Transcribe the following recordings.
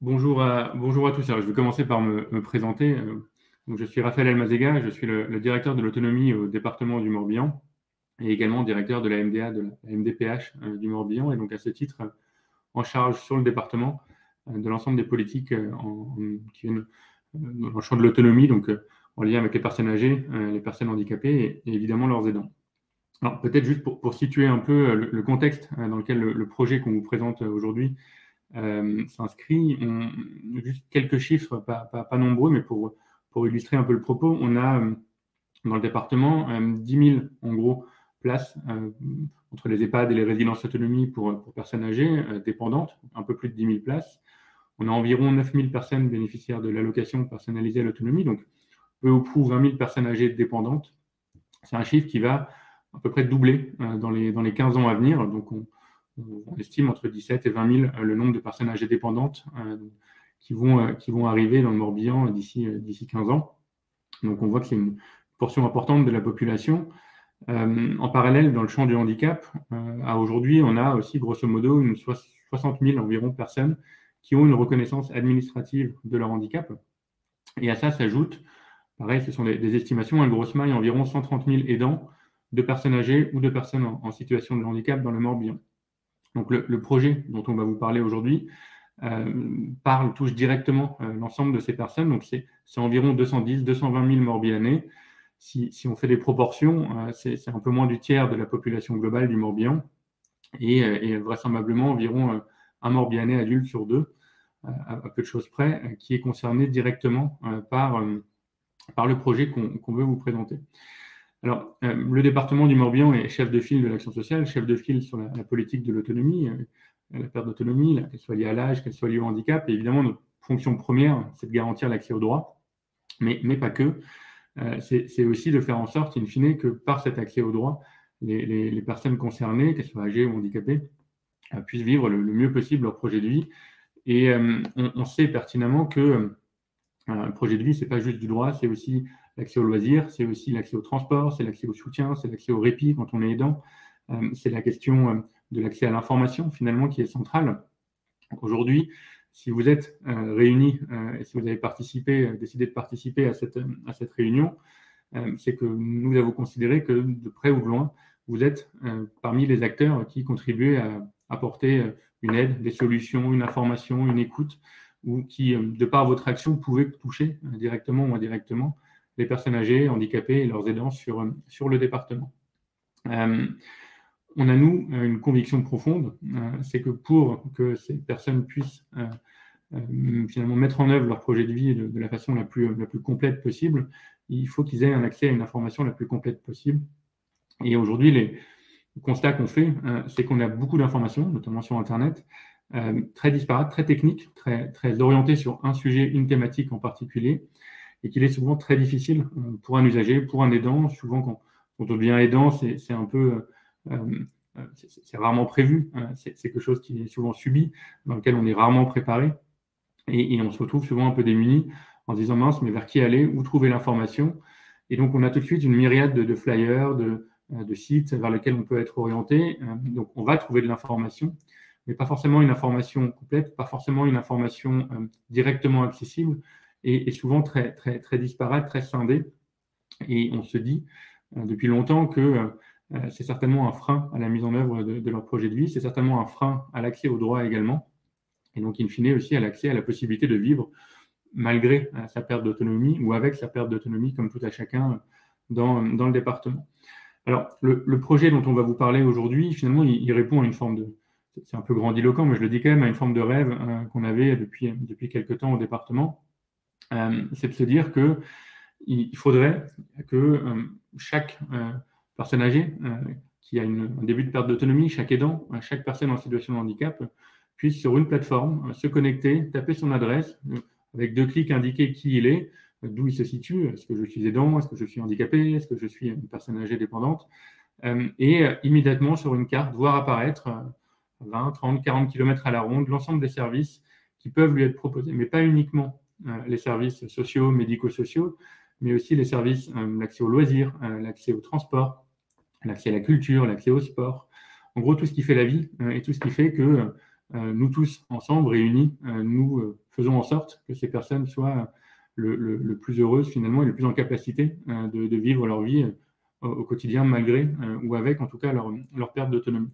Bonjour à tous. Alors, je vais commencer par me présenter. Donc, je suis Raphaël Almazega, je suis le directeur de l'autonomie au département du Morbihan et également directeur de la MDA, de la MDPH du Morbihan. Et donc, à ce titre, en charge sur le département de l'ensemble des politiques qui viennent dans le champ de l'autonomie, donc en lien avec les personnes âgées, les personnes handicapées et évidemment leurs aidants. Alors, peut-être juste pour situer un peu le contexte dans lequel le projet qu'on vous présente aujourd'hui s'inscrit. Juste quelques chiffres, pas nombreux, mais pour illustrer un peu le propos, on a dans le département 10 000 en gros places entre les EHPAD et les résidences autonomie pour personnes âgées dépendantes, un peu plus de 10 000 places. On a environ 9 000 personnes bénéficiaires de l'allocation personnalisée à l'autonomie, donc peu ou prou 20 000 personnes âgées dépendantes. C'est un chiffre qui va à peu près doubler dans les 15 ans à venir. Donc, on estime entre 17 et 20 000 le nombre de personnes âgées dépendantes qui vont arriver dans le Morbihan d'ici 15 ans. Donc, on voit que c'est une portion importante de la population. En parallèle, dans le champ du handicap, à aujourd'hui, on a aussi grosso modo 60 000 environ personnes qui ont une reconnaissance administrative de leur handicap. Et à ça s'ajoute, pareil, ce sont des estimations, une grosse maille, environ 130 000 aidants de personnes âgées ou de personnes en situation de handicap dans le Morbihan. Donc le projet dont on va vous parler aujourd'hui touche directement l'ensemble de ces personnes. Donc c'est environ 220 000 Morbihanais. Si on fait des proportions, c'est un peu moins du tiers de la population globale du Morbihan et vraisemblablement environ un Morbihanais adulte sur deux, à peu de choses près, qui est concerné directement par le projet qu'on veut vous présenter. Alors, le département du Morbihan est chef de file de l'action sociale, chef de file sur la politique de l'autonomie, la perte d'autonomie, qu'elle soit liée à l'âge, qu'elle soit liée au handicap. Et évidemment, notre fonction première, c'est de garantir l'accès aux droits, mais pas que. C'est aussi de faire en sorte, in fine, que par cet accès aux droits, les personnes concernées, qu'elles soient âgées ou handicapées, puissent vivre le mieux possible leur projet de vie. Et on sait pertinemment que un projet de vie, ce n'est pas juste du droit, c'est aussi l'accès aux loisirs, c'est aussi l'accès au transport, c'est l'accès au soutien, c'est l'accès au répit quand on est aidant. C'est la question de l'accès à l'information, finalement, qui est centrale. Aujourd'hui, si vous êtes réunis et si vous avez décidé de participer à cette réunion, c'est que nous avons considéré que de près ou de loin, vous êtes parmi les acteurs qui contribuent à apporter une aide, des solutions, une information, une écoute, ou qui, de par votre action, pouvaient toucher directement ou indirectement les personnes âgées, handicapées et leurs aidants sur le département. On a, nous, une conviction profonde, c'est que pour que ces personnes puissent finalement mettre en œuvre leur projet de vie de la façon la plus complète possible, il faut qu'ils aient un accès à une information la plus complète possible. Et aujourd'hui, le constat qu'on fait, c'est qu'on a beaucoup d'informations, notamment sur Internet, très disparates, très techniques, très orientées sur un sujet, une thématique en particulier, et qu'il est souvent très difficile pour un usager, pour un aidant. Souvent, quand on devient aidant, c'est un peu... c'est rarement prévu, c'est quelque chose qui est souvent subi, dans lequel on est rarement préparé, et on se retrouve souvent un peu démuni en se disant mince, mais vers qui aller, où trouver l'information? Et donc on a tout de suite une myriade de flyers, de sites vers lesquels on peut être orienté. Donc on va trouver de l'information, mais pas forcément une information complète, pas forcément une information directement accessible, et souvent très disparate, très scindée. Et on se dit depuis longtemps que c'est certainement un frein à la mise en œuvre de leur projet de vie, c'est certainement un frein à l'accès aux droits également, et donc in fine aussi à l'accès à la possibilité de vivre malgré sa perte d'autonomie ou avec sa perte d'autonomie, comme tout à chacun dans le département. Alors, le projet dont on va vous parler aujourd'hui, finalement, il répond à une forme de... C'est un peu grandiloquent, mais je le dis quand même, à une forme de rêve qu'on avait depuis quelques temps au département. C'est de se dire qu'il faudrait que chaque personne âgée qui a un début de perte d'autonomie, chaque aidant, chaque personne en situation de handicap, puisse sur une plateforme se connecter, taper son adresse, avec 2 clics indiquer qui il est, d'où il se situe, est-ce que je suis aidant, est-ce que je suis handicapé, est-ce que je suis une personne âgée dépendante, et immédiatement sur une carte voir apparaître 20, 30, 40 km à la ronde l'ensemble des services qui peuvent lui être proposés, mais pas uniquement les services sociaux, médico-sociaux, mais aussi les services, l'accès aux loisirs, l'accès au transport, l'accès à la culture, l'accès au sport, en gros tout ce qui fait la vie et tout ce qui fait que nous tous ensemble réunis, nous faisons en sorte que ces personnes soient le plus heureuses finalement et le plus en capacité de vivre leur vie au quotidien malgré ou avec en tout cas leur perte d'autonomie.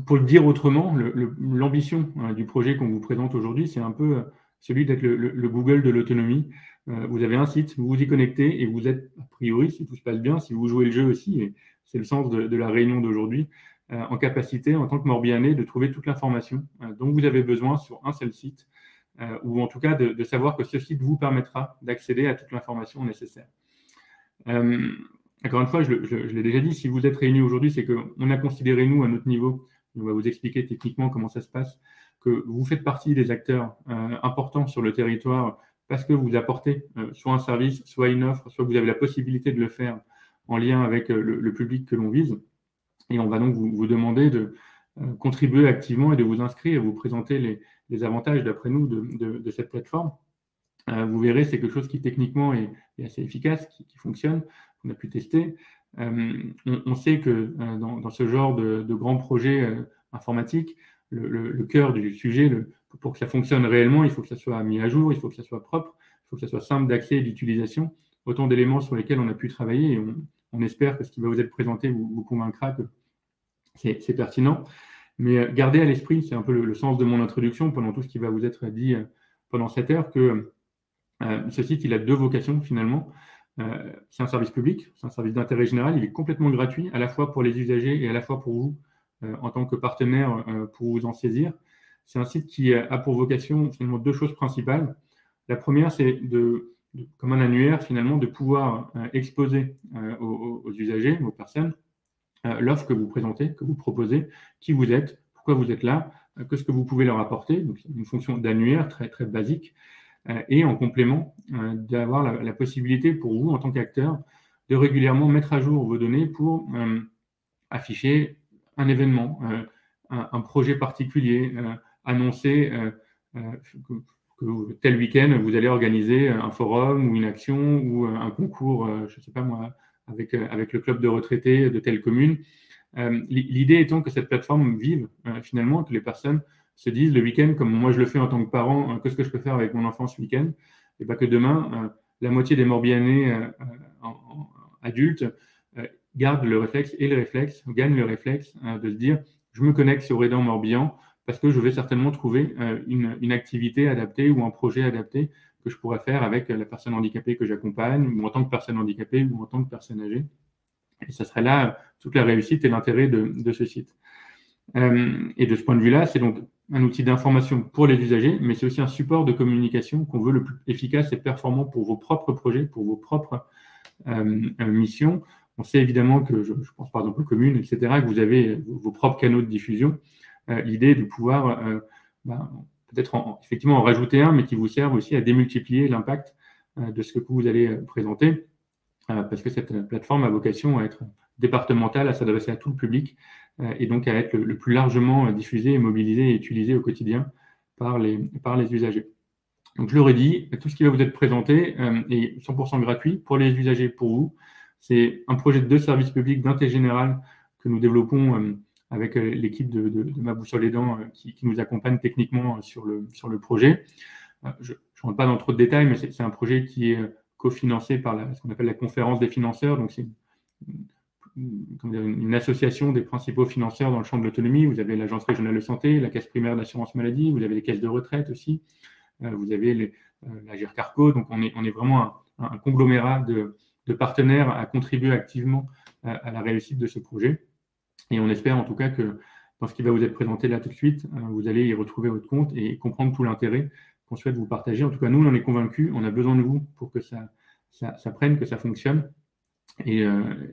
Pour le dire autrement, l'ambition du projet qu'on vous présente aujourd'hui, c'est un peu celui d'être le Google de l'autonomie. Vous avez un site, vous vous y connectez et vous êtes, a priori, si tout se passe bien, si vous jouez le jeu aussi, et c'est le sens de la réunion d'aujourd'hui, en capacité, en tant que Morbihanais, de trouver toute l'information dont vous avez besoin sur un seul site, ou en tout cas de savoir que ce site vous permettra d'accéder à toute l'information nécessaire. Encore une fois, je l'ai déjà dit, si vous êtes réunis aujourd'hui, c'est qu'on a considéré, nous, à notre niveau, on va vous expliquer techniquement comment ça se passe, que vous faites partie des acteurs importants sur le territoire parce que vous apportez soit un service, soit une offre, soit vous avez la possibilité de le faire en lien avec le public que l'on vise. Et on va donc vous demander de contribuer activement et de vous inscrire et vous présenter les avantages, d'après nous, de cette plateforme. Vous verrez, c'est quelque chose qui techniquement est assez efficace, qui fonctionne, qu'on a pu tester. On sait que dans ce genre de grands projets informatiques, le cœur du sujet, pour que ça fonctionne réellement, il faut que ça soit mis à jour, il faut que ça soit propre, il faut que ça soit simple d'accès et d'utilisation. Autant d'éléments sur lesquels on a pu travailler et on espère que ce qui va vous être présenté vous convaincra que c'est pertinent. Mais gardez à l'esprit, c'est un peu le sens de mon introduction pendant tout ce qui va vous être dit pendant cette heure, que ce site, il a deux vocations finalement. C'est un service public, c'est un service d'intérêt général, il est complètement gratuit, à la fois pour les usagers et à la fois pour vous, en tant que partenaire, pour vous en saisir. C'est un site qui a pour vocation finalement deux choses principales. La première, c'est comme un annuaire finalement, de pouvoir exposer aux usagers, aux personnes, l'offre que vous présentez, que vous proposez, qui vous êtes, pourquoi vous êtes là, qu'est-ce que vous pouvez leur apporter. Donc, c'est une fonction d'annuaire très, très basique. Et en complément, d'avoir la possibilité pour vous, en tant qu'acteur, de régulièrement mettre à jour vos données pour afficher un événement, un projet particulier, annoncer que tel week-end, vous allez organiser un forum ou une action ou un concours, je ne sais pas moi, avec le club de retraités de telle commune. L'idée étant que cette plateforme vive finalement, que les personnes se disent le week-end, comme moi je le fais en tant que parent, qu'est-ce que je peux faire avec mon enfant ce week-end? Et bien que demain, la moitié des Morbihanais adultes gardent le réflexe et le réflexe, gagnent le réflexe de se dire je me connecte sur Aidant Morbihan parce que je vais certainement trouver une activité adaptée ou un projet adapté que je pourrais faire avec la personne handicapée que j'accompagne, ou en tant que personne handicapée, ou en tant que personne âgée. Et ça serait là toute la réussite et l'intérêt de ce site. Et de ce point de vue-là, c'est donc un outil d'information pour les usagers, mais c'est aussi un support de communication qu'on veut le plus efficace et performant pour vos propres projets, pour vos propres missions. On sait évidemment que, je pense par exemple aux communes, etc., que vous avez vos propres canaux de diffusion. L'idée est de pouvoir peut-être effectivement en rajouter un, mais qui vous serve aussi à démultiplier l'impact de ce que vous allez présenter, parce que cette plateforme a vocation à être départementale, à s'adresser à tout le public, et donc à être le plus largement diffusée, mobilisée et utilisée au quotidien par les usagers. Donc je le redis, tout ce qui va vous être présenté est 100% gratuit pour les usagers, pour vous. C'est un projet de service public d'intérêt général que nous développons avec l'équipe de Ma Boussole Aidant qui nous accompagne techniquement sur le projet. Je ne rentre pas dans trop de détails, mais c'est un projet qui est cofinancé par ce qu'on appelle la conférence des financeurs. Donc c'est une association des principaux financeurs dans le champ de l'autonomie. Vous avez l'Agence régionale de santé, la Caisse primaire d'assurance maladie, vous avez les caisses de retraite aussi, vous avez la GERCARCO. Donc on est vraiment un conglomérat de partenaires à contribuer activement à la réussite de ce projet. Et on espère en tout cas que dans ce qui va vous être présenté là tout de suite, vous allez y retrouver votre compte et comprendre tout l'intérêt qu'on souhaite vous partager. En tout cas, nous, on en est convaincus. On a besoin de vous pour que ça prenne, que ça fonctionne. Et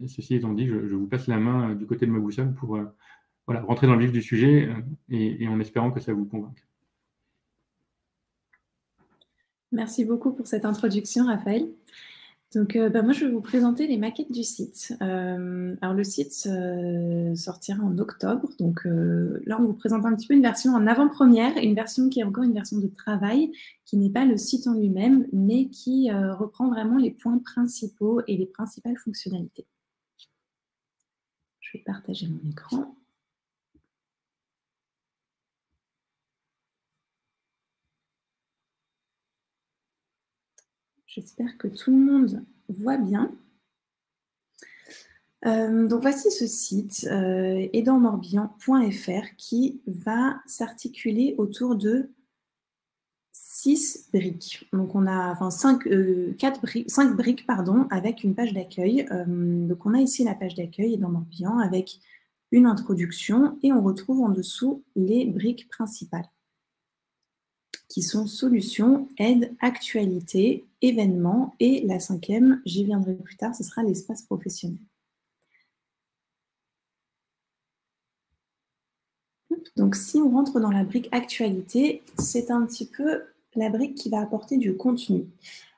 ceci étant dit, je vous passe la main du côté de Ma Boussole pour rentrer dans le vif du sujet et en espérant que ça vous convainque. Merci beaucoup pour cette introduction, Raphaël. Donc, moi, je vais vous présenter les maquettes du site. Alors, le site sortira en octobre. Donc, là, on vous présente un petit peu une version en avant-première, une version qui est encore une version de travail, qui n'est pas le site en lui-même, mais qui reprend vraiment les points principaux et les principales fonctionnalités. Je vais partager mon écran. J'espère que tout le monde voit bien. Donc voici ce site, aidantsmorbihan.fr, qui va s'articuler autour de 6 briques. Donc on a 5 briques pardon, avec une page d'accueil. Donc on a ici la page d'accueil Aidants Morbihan avec une introduction et on retrouve en dessous les briques principales qui sont solutions, aide, actualité, événements et la 5e, j'y viendrai plus tard, ce sera l'espace professionnel. Donc si on rentre dans la brique actualité, c'est un petit peu la brique qui va apporter du contenu.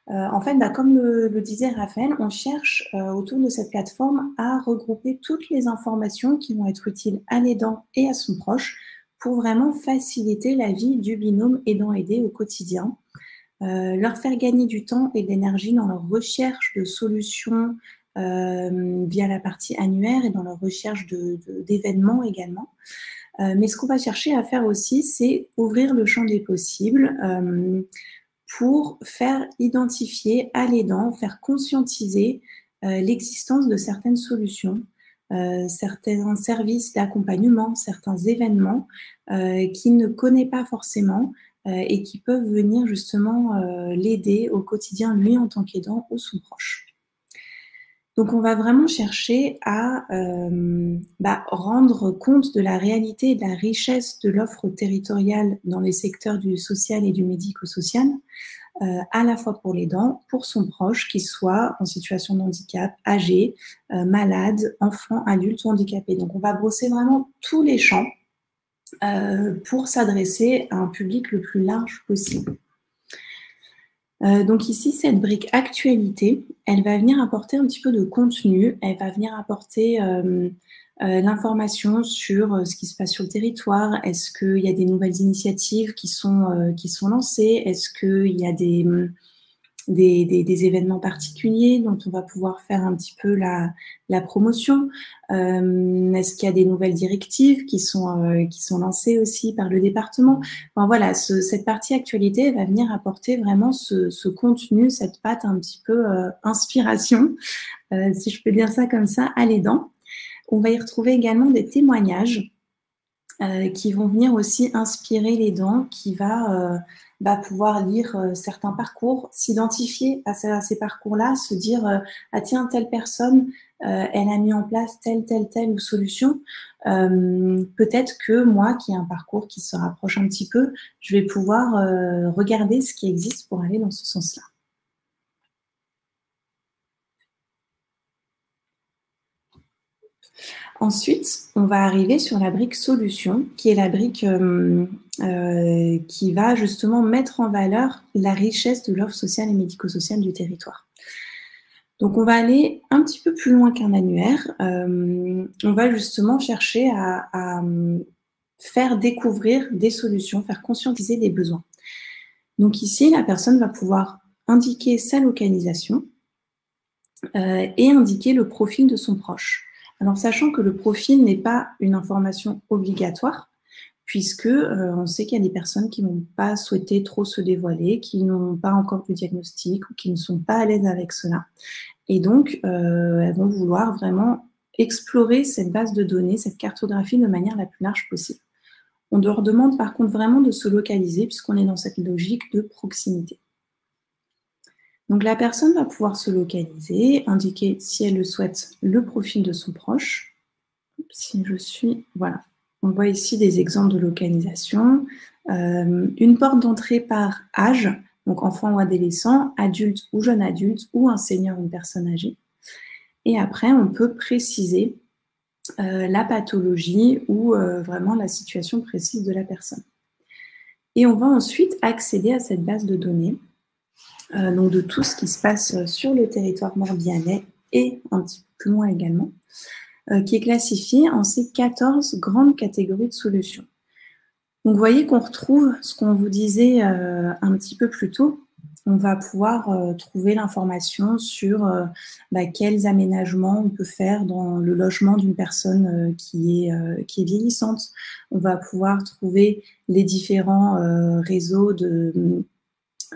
En fait, comme le disait Raphaël, on cherche autour de cette plateforme à regrouper toutes les informations qui vont être utiles à l'aidant et à son proche pour vraiment faciliter la vie du binôme aidant-aidé au quotidien, leur faire gagner du temps et de l'énergie dans leur recherche de solutions via la partie annuaire et dans leur recherche d'événements également. Mais ce qu'on va chercher à faire aussi, c'est ouvrir le champ des possibles pour faire identifier à l'aidant, faire conscientiser l'existence de certaines solutions, certains services d'accompagnement, certains événements qu'il ne connaît pas forcément et qui peuvent venir justement l'aider au quotidien, lui en tant qu'aidant ou son proche. Donc on va vraiment chercher à rendre compte de la réalité et de la richesse de l'offre territoriale dans les secteurs du social et du médico-social, à la fois pour l'aidant, pour son proche, qu'il soit en situation de handicap, âgé, malade, enfant, adulte ou handicapé. Donc on va brosser vraiment tous les champs pour s'adresser à un public le plus large possible. Donc ici, cette brique actualité, elle va venir apporter un petit peu de contenu, elle va venir apporter l'information sur ce qui se passe sur le territoire. Est-ce qu'il y a des nouvelles initiatives qui sont lancées? Est-ce qu'il y a des événements particuliers dont on va pouvoir faire un petit peu la promotion? Est-ce qu'il y a des nouvelles directives qui sont lancées aussi par le département? Enfin, voilà, cette partie actualité va venir apporter vraiment ce contenu, cette patte un petit peu inspiration, si je peux dire ça comme ça, à l'aidant. On va y retrouver également des témoignages qui vont venir aussi inspirer l'aidant, qui va pouvoir lire certains parcours, s'identifier à ces parcours-là, se dire ah tiens, telle personne, elle a mis en place telle solution. Peut-être que moi, qui ai un parcours qui se rapproche un petit peu, je vais pouvoir regarder ce qui existe pour aller dans ce sens-là. Ensuite, on va arriver sur la brique solution, qui est la brique qui va justement mettre en valeur la richesse de l'offre sociale et médico-sociale du territoire. Donc, on va aller un petit peu plus loin qu'un annuaire. On va justement chercher à faire découvrir des solutions, faire conscientiser des besoins. Donc ici, la personne va pouvoir indiquer sa localisation et indiquer le profil de son proche. Alors, sachant que le profil n'est pas une information obligatoire, puisque on sait qu'il y a des personnes qui n'ont pas souhaité trop se dévoiler, qui n'ont pas encore de diagnostic ou qui ne sont pas à l'aise avec cela. Et donc, elles vont vouloir vraiment explorer cette base de données, cette cartographie de manière la plus large possible. On leur demande par contre vraiment de se localiser puisqu'on est dans cette logique de proximité. Donc la personne va pouvoir se localiser, indiquer si elle le souhaite le profil de son proche. Si je suis, voilà. On voit ici des exemples de localisation. Une porte d'entrée par âge, donc enfant ou adolescent, adulte ou jeune adulte, ou un senior, une personne âgée. Et après, on peut préciser la pathologie ou vraiment la situation précise de la personne. Et on va ensuite accéder à cette base de données, donc de tout ce qui se passe sur le territoire morbihanais et un petit peu plus loin également, qui est classifié en ces 14 grandes catégories de solutions. Donc vous voyez qu'on retrouve ce qu'on vous disait un petit peu plus tôt. On va pouvoir trouver l'information sur quels aménagements on peut faire dans le logement d'une personne qui est vieillissante. On va pouvoir trouver les différents réseaux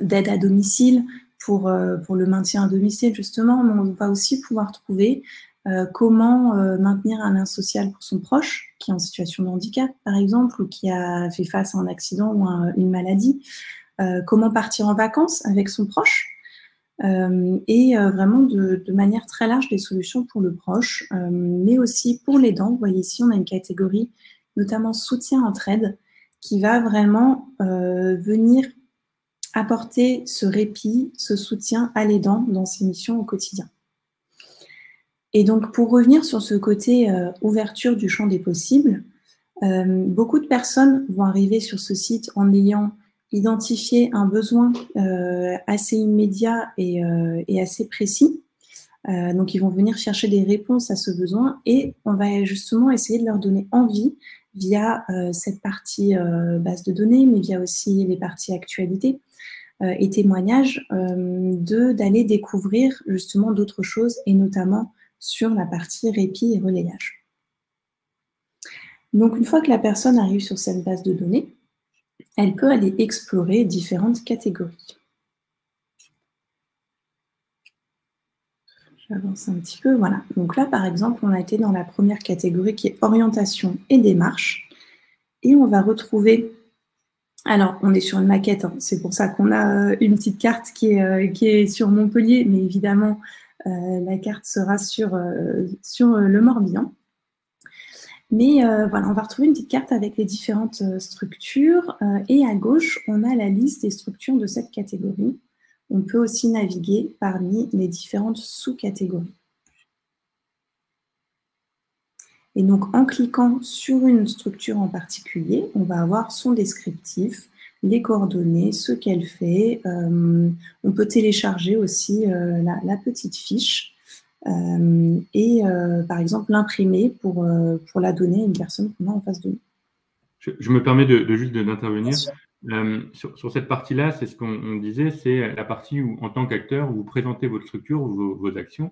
d'aide à domicile pour le maintien à domicile, justement, mais on va aussi pouvoir trouver comment maintenir un lien social pour son proche, qui est en situation de handicap, par exemple, ou qui a fait face à un accident ou à une maladie. Comment partir en vacances avec son proche. Et vraiment de manière très large des solutions pour le proche, mais aussi pour l'aidant. Vous voyez ici, on a une catégorie notamment soutien entraide qui va vraiment venir apporter ce répit, ce soutien à l'aidant dans ses missions au quotidien. Et donc, pour revenir sur ce côté ouverture du champ des possibles, beaucoup de personnes vont arriver sur ce site en ayant identifié un besoin assez immédiat et assez précis. Donc, ils vont venir chercher des réponses à ce besoin et on va justement essayer de leur donner envie via cette partie base de données, mais via aussi les parties actualités et témoignages, d'aller découvrir justement d'autres choses et notamment sur la partie répit et relayage. Donc, une fois que la personne arrive sur cette base de données, elle peut aller explorer différentes catégories. J'avance un petit peu, voilà. Donc là, par exemple, on a été dans la première catégorie qui est orientation et démarche. Et on va retrouver, alors on est sur une maquette, hein, c'est pour ça qu'on a une petite carte qui est sur Montpellier, mais évidemment, la carte sera sur le Morbihan. Mais voilà, on va retrouver une petite carte avec les différentes structures et à gauche, on a la liste des structures de cette catégorie. On peut aussi naviguer parmi les différentes sous-catégories. Et donc, en cliquant sur une structure en particulier, on va avoir son descriptif, les coordonnées, ce qu'elle fait. On peut télécharger aussi la petite fiche. Et par exemple l'imprimer pour la donner à une personne qu'on a en face de nous. Je me permets juste d'intervenir. Sur cette partie-là, c'est ce qu'on disait, c'est la partie où, en tant qu'acteur, vous présentez votre structure, vos actions,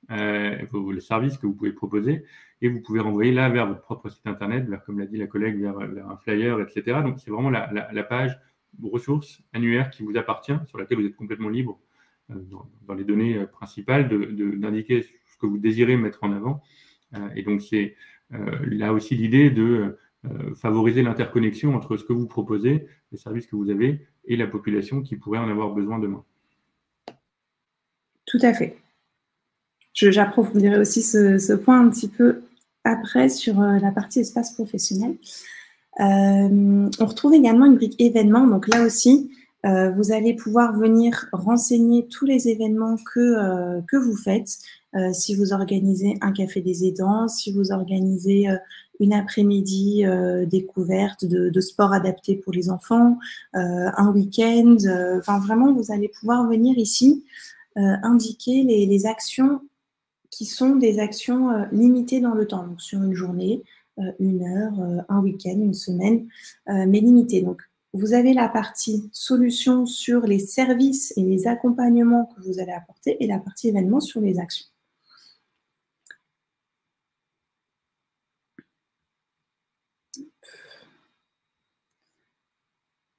les services que vous pouvez proposer, et vous pouvez renvoyer là vers votre propre site internet, comme l'a dit la collègue, vers un flyer, etc. Donc c'est vraiment la page ressources annuaire qui vous appartient, sur laquelle vous êtes complètement libre dans les données principales d'indiquer ce que vous désirez mettre en avant. Et donc c'est là aussi l'idée de favoriser l'interconnexion entre ce que vous proposez, les services que vous avez, et la population qui pourrait en avoir besoin demain. Tout à fait. J'approfondirai aussi ce point un petit peu après sur la partie espace professionnel. On retrouve également une brique événements. Donc là aussi, vous allez pouvoir venir renseigner tous les événements que vous faites. Si vous organisez un café des aidants, si vous organisez une après-midi découverte de sport adapté pour les enfants, un week-end. Enfin, vraiment, vous allez pouvoir venir ici indiquer les actions qui sont des actions limitées dans le temps, donc sur une journée, une heure, un week-end, une semaine, mais limitées. Donc, vous avez la partie solutions sur les services et les accompagnements que vous allez apporter et la partie événements sur les actions.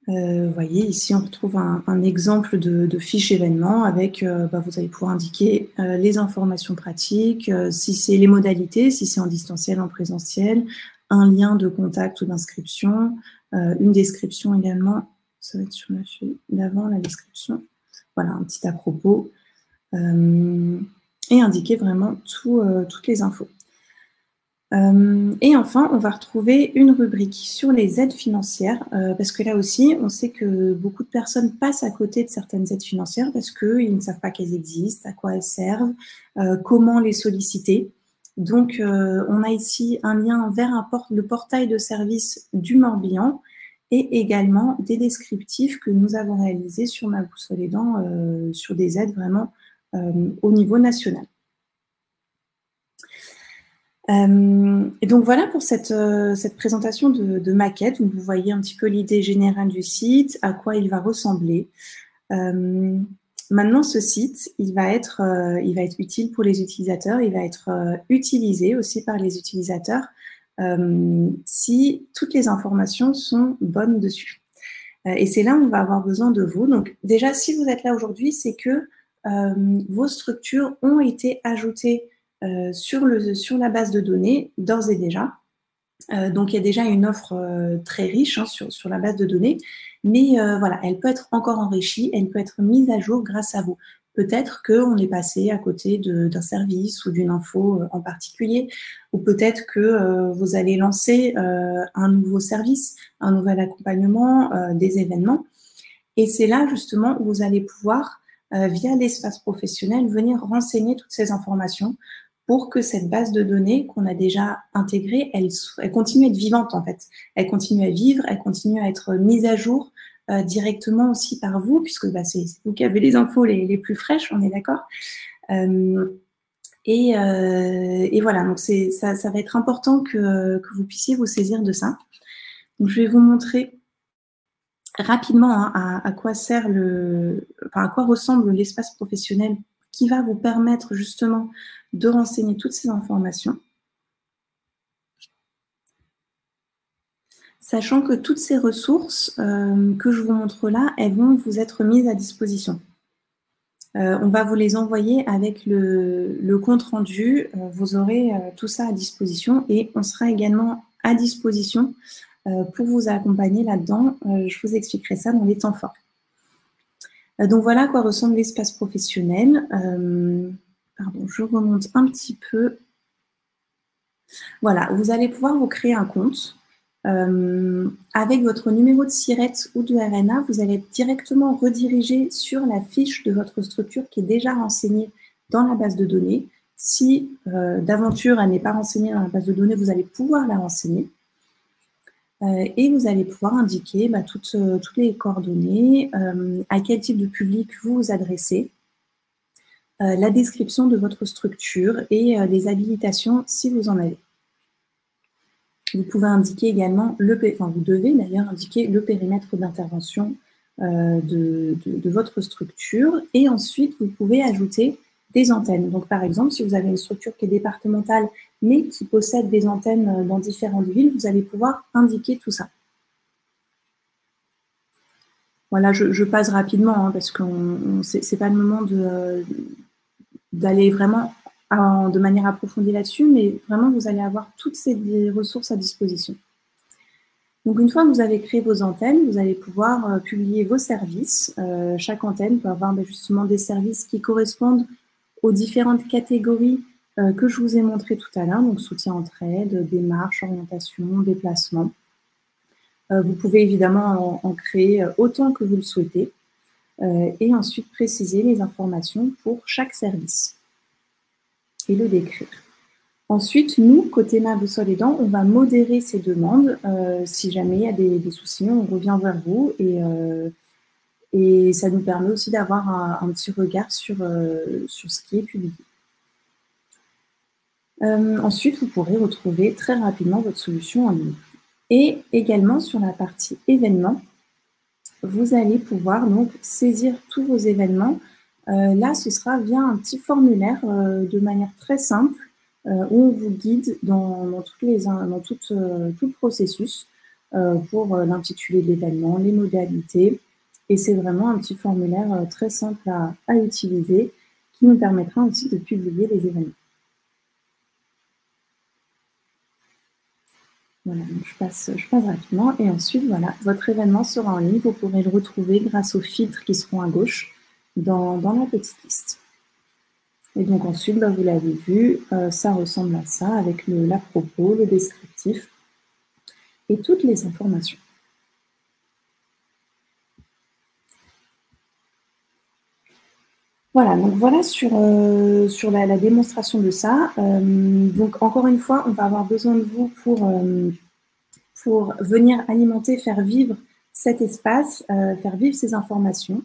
Vous voyez, ici, on retrouve un exemple de fiche événement avec, vous allez pouvoir indiquer les informations pratiques, si c'est les modalités, si c'est en distanciel, en présentiel, un lien de contact ou d'inscription, une description également, ça va être sur la feuille d'avant, la description, voilà, un petit à propos, et indiquer vraiment toutes les infos. Et enfin, on va retrouver une rubrique sur les aides financières, parce que là aussi, on sait que beaucoup de personnes passent à côté de certaines aides financières parce qu'ils ne savent pas qu'elles existent, à quoi elles servent, comment les solliciter. Donc, on a ici un lien vers le portail de services du Morbihan et également des descriptifs que nous avons réalisés sur Ma Boussole Aidant sur des aides vraiment au niveau national. Et donc voilà pour cette présentation de maquette où vous voyez un petit peu l'idée générale du site, à quoi il va ressembler. Maintenant, ce site, il va être utile pour les utilisateurs, il va être utilisé aussi par les utilisateurs si toutes les informations sont bonnes dessus. Et c'est là où on va avoir besoin de vous. Donc déjà, si vous êtes là aujourd'hui, c'est que vos structures ont été ajoutées sur la base de données, d'ores et déjà. Donc il y a déjà une offre très riche hein, sur la base de données, mais voilà, elle peut être encore enrichie, elle peut être mise à jour grâce à vous. Peut-être qu'on est passé à côté d'un service ou d'une info en particulier, ou peut-être que vous allez lancer un nouveau service, un nouvel accompagnement, des événements. Et c'est là justement où vous allez pouvoir, via l'espace professionnel, venir renseigner toutes ces informations pour que cette base de données qu'on a déjà intégrée, elle continue à être vivante en fait. Elle continue à vivre, elle continue à être mise à jour directement aussi par vous, puisque bah, c'est vous qui avez les infos les plus fraîches, on est d'accord. Et voilà, donc ça va être important que vous puissiez vous saisir de ça. Donc je vais vous montrer rapidement hein, à quoi sert à quoi ressemble l'espace professionnel qui va vous permettre justement de renseigner toutes ces informations. Sachant que toutes ces ressources que je vous montre là, elles vont vous être mises à disposition. On va vous les envoyer avec le compte rendu. Vous aurez tout ça à disposition et on sera également à disposition pour vous accompagner là-dedans. Je vous expliquerai ça dans les temps forts. Donc voilà à quoi ressemble l'espace professionnel. Pardon, je remonte un petit peu. Voilà, vous allez pouvoir vous créer un compte. Avec votre numéro de SIRET ou de RNA, vous allez être directement redirigé sur la fiche de votre structure qui est déjà renseignée dans la base de données. Si d'aventure elle n'est pas renseignée dans la base de données, vous allez pouvoir la renseigner. Et vous allez pouvoir indiquer bah, toutes les coordonnées, à quel type de public vous vous adressez, la description de votre structure et les habilitations si vous en avez. Vous pouvez indiquer également, vous devez d'ailleurs indiquer le périmètre d'intervention de votre structure et ensuite vous pouvez ajouter des antennes. Donc par exemple, si vous avez une structure qui est départementale mais qui possède des antennes dans différentes villes, vous allez pouvoir indiquer tout ça. Voilà, je passe rapidement hein, parce que ce n'est pas le moment d'aller vraiment de manière approfondie là-dessus, mais vraiment, vous allez avoir toutes ces ressources à disposition. Donc, une fois que vous avez créé vos antennes, vous allez pouvoir publier vos services. Chaque antenne peut avoir justement des services qui correspondent aux différentes catégories que je vous ai montrées tout à l'heure, donc soutien entraide, démarche, orientation, déplacement. Vous pouvez évidemment en créer autant que vous le souhaitez et ensuite préciser les informations pour chaque service et le décrire. Ensuite, nous, côté Ma Boussole Aidant, on va modérer ces demandes. Si jamais il y a des soucis, on revient vers vous et ça nous permet aussi d'avoir un petit regard sur ce qui est publié. Ensuite, vous pourrez retrouver très rapidement votre solution en ligne. Et également, sur la partie événements, vous allez pouvoir donc saisir tous vos événements. Là, ce sera via un petit formulaire de manière très simple où on vous guide dans tout le processus pour l'intitulé de l'événement, les modalités. Et c'est vraiment un petit formulaire très simple à utiliser qui nous permettra aussi de publier les événements. Voilà, donc je passe rapidement et ensuite, voilà, votre événement sera en ligne. Vous pourrez le retrouver grâce aux filtres qui seront à gauche dans la petite liste. Et donc ensuite, bah, vous l'avez vu, ça ressemble à ça avec l'à-propos, le descriptif et toutes les informations. Voilà, donc voilà sur la démonstration de ça. Donc encore une fois, on va avoir besoin de vous pour venir alimenter, faire vivre cet espace, faire vivre ces informations.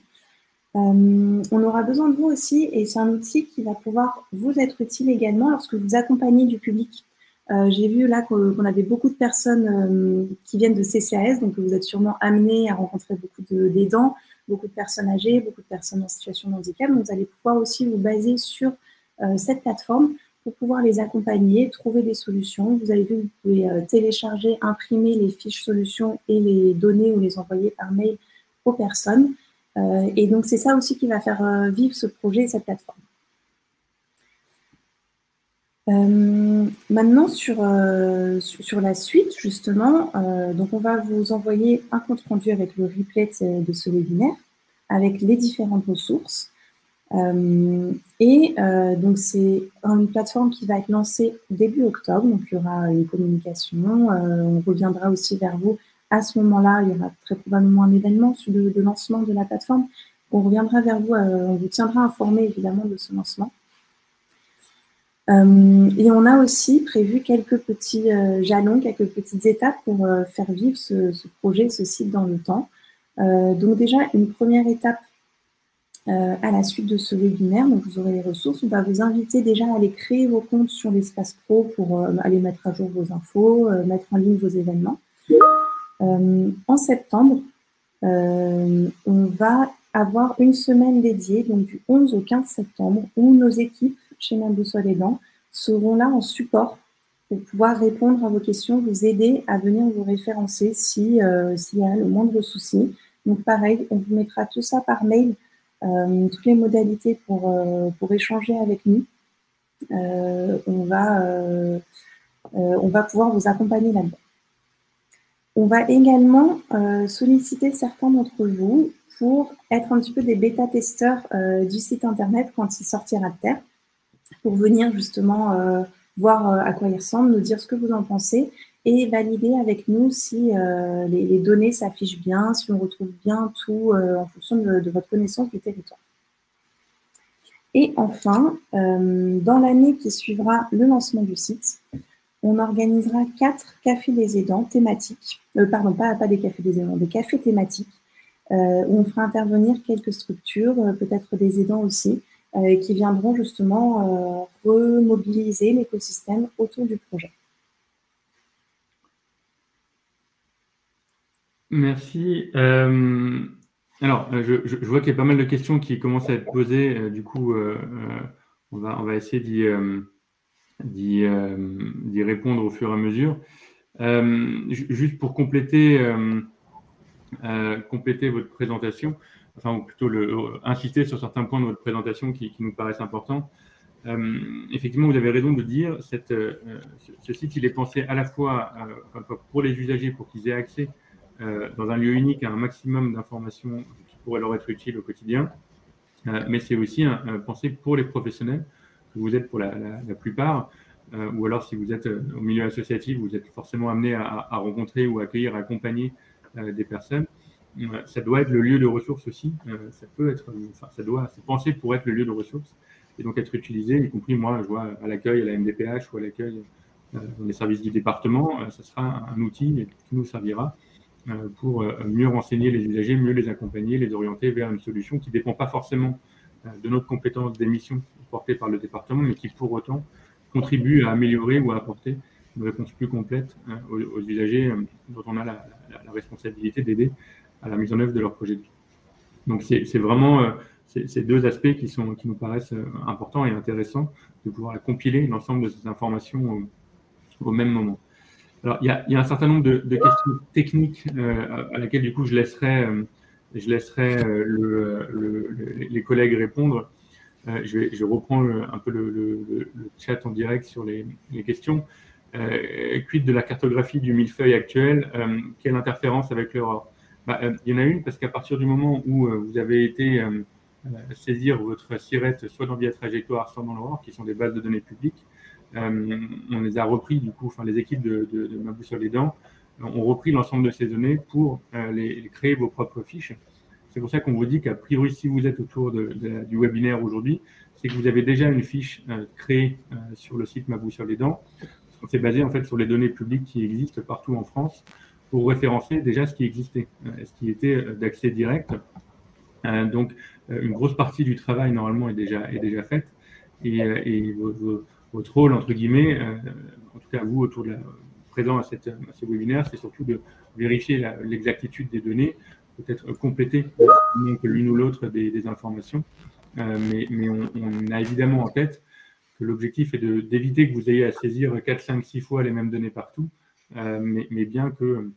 On aura besoin de vous aussi, et c'est un outil qui va pouvoir vous être utile également lorsque vous accompagnez du public. J'ai vu là qu'on avait beaucoup de personnes qui viennent de CCAS, donc vous êtes sûrement amenés à rencontrer beaucoup d'aidants, beaucoup de personnes âgées, beaucoup de personnes en situation de handicap. Donc vous allez pouvoir aussi vous baser sur cette plateforme pour pouvoir les accompagner, trouver des solutions. Vous avez vu, vous pouvez télécharger, imprimer les fiches solutions et les donner ou les envoyer par mail aux personnes. Et donc, c'est ça aussi qui va faire vivre ce projet et cette plateforme. Maintenant, sur la suite, justement, donc on va vous envoyer un compte-rendu avec le replay de ce webinaire, avec les différentes ressources. Donc, c'est une plateforme qui va être lancée début octobre, donc il y aura une communication, on reviendra aussi vers vous. À ce moment-là, il y aura très probablement un événement de lancement de la plateforme. On reviendra vers vous, on vous tiendra informé évidemment de ce lancement. Et on a aussi prévu quelques petits jalons, quelques petites étapes pour faire vivre ce projet, ce site dans le temps. Donc déjà, une première étape à la suite de ce webinaire, donc vous aurez les ressources. On va vous inviter déjà à aller créer vos comptes sur l'espace pro pour aller mettre à jour vos infos, mettre en ligne vos événements. En septembre, on va avoir une semaine dédiée, donc du 11 au 15 septembre, où nos équipes chez Ma Boussole Aidant seront là en support pour pouvoir répondre à vos questions, vous aider à venir vous référencer s'il y a le moindre souci. Donc pareil, on vous mettra tout ça par mail, toutes les modalités pour échanger avec nous. On va pouvoir vous accompagner là-dedans. On va également solliciter certains d'entre vous pour être un petit peu des bêta-testeurs du site internet quand il sortira de terre, pour venir justement voir à quoi il ressemble, nous dire ce que vous en pensez et valider avec nous si les données s'affichent bien, si on retrouve bien tout en fonction de votre connaissance du territoire. Et enfin, dans l'année qui suivra le lancement du site, on organisera 4 cafés des aidants thématiques, pardon, pas des cafés des aidants, des cafés thématiques, où on fera intervenir quelques structures, peut-être des aidants aussi, qui viendront justement remobiliser l'écosystème autour du projet. Merci. Alors, je vois qu'il y a pas mal de questions qui commencent à être posées. Du coup, on va essayer d'y répondre au fur et à mesure. Juste pour compléter votre présentation, enfin, ou plutôt insister sur certains points de votre présentation qui nous paraissent importants. Effectivement, vous avez raison de dire, ce site, il est pensé à la fois pour les usagers, pour qu'ils aient accès dans un lieu unique à un maximum d'informations qui pourraient leur être utiles au quotidien, mais c'est aussi pensé pour les professionnels, que vous êtes pour la plupart, ou alors si vous êtes au milieu associatif, vous êtes forcément amené à rencontrer ou à accueillir, à accompagner des personnes. Ça doit être le lieu de ressources aussi, c'est pensé pour être le lieu de ressources et donc être utilisé, y compris moi, je vois à l'accueil à la MDPH ou à l'accueil dans les services du département, ça sera un outil qui nous servira pour mieux renseigner les usagers, mieux les accompagner, les orienter vers une solution qui ne dépend pas forcément de notre compétence d'émission portée par le département, mais qui pour autant contribue à améliorer ou à apporter une réponse plus complète aux usagers dont on a la responsabilité d'aider à la mise en œuvre de leur projet de vie. Donc c'est vraiment ces deux aspects qui nous paraissent importants et intéressants de pouvoir compiler l'ensemble de ces informations au même moment. Alors, il y a un certain nombre de questions techniques à laquelle, du coup, je laisserai les collègues répondre. Je reprends un peu le chat en direct sur les questions. Quid de la cartographie du millefeuille actuel? Quelle interférence avec l'Aurore? Il y en a une, parce qu'à partir du moment où vous avez été saisir votre SIRET soit dans Via Trajectoire, soit dans l'Aurore, qui sont des bases de données publiques, on les a repris, du coup, les équipes de Ma Boussole Aidant ont repris l'ensemble de ces données pour les créer vos propres fiches. C'est pour ça qu'on vous dit qu'a priori, si vous êtes autour du webinaire aujourd'hui, c'est que vous avez déjà une fiche créée sur le site Ma Boussole Aidant. On s'est basé en fait sur les données publiques qui existent partout en France pour référencer déjà ce qui existait, ce qui était d'accès direct. Donc, une grosse partie du travail normalement est déjà faite et votre rôle, entre guillemets, en tout cas vous, autour de présent à ce webinaire, c'est surtout de vérifier l'exactitude des données, peut-être compléter l'une ou l'autre des informations, mais on a évidemment en tête que l'objectif est d'éviter que vous ayez à saisir 4, 5, 6 fois les mêmes données partout, mais bien que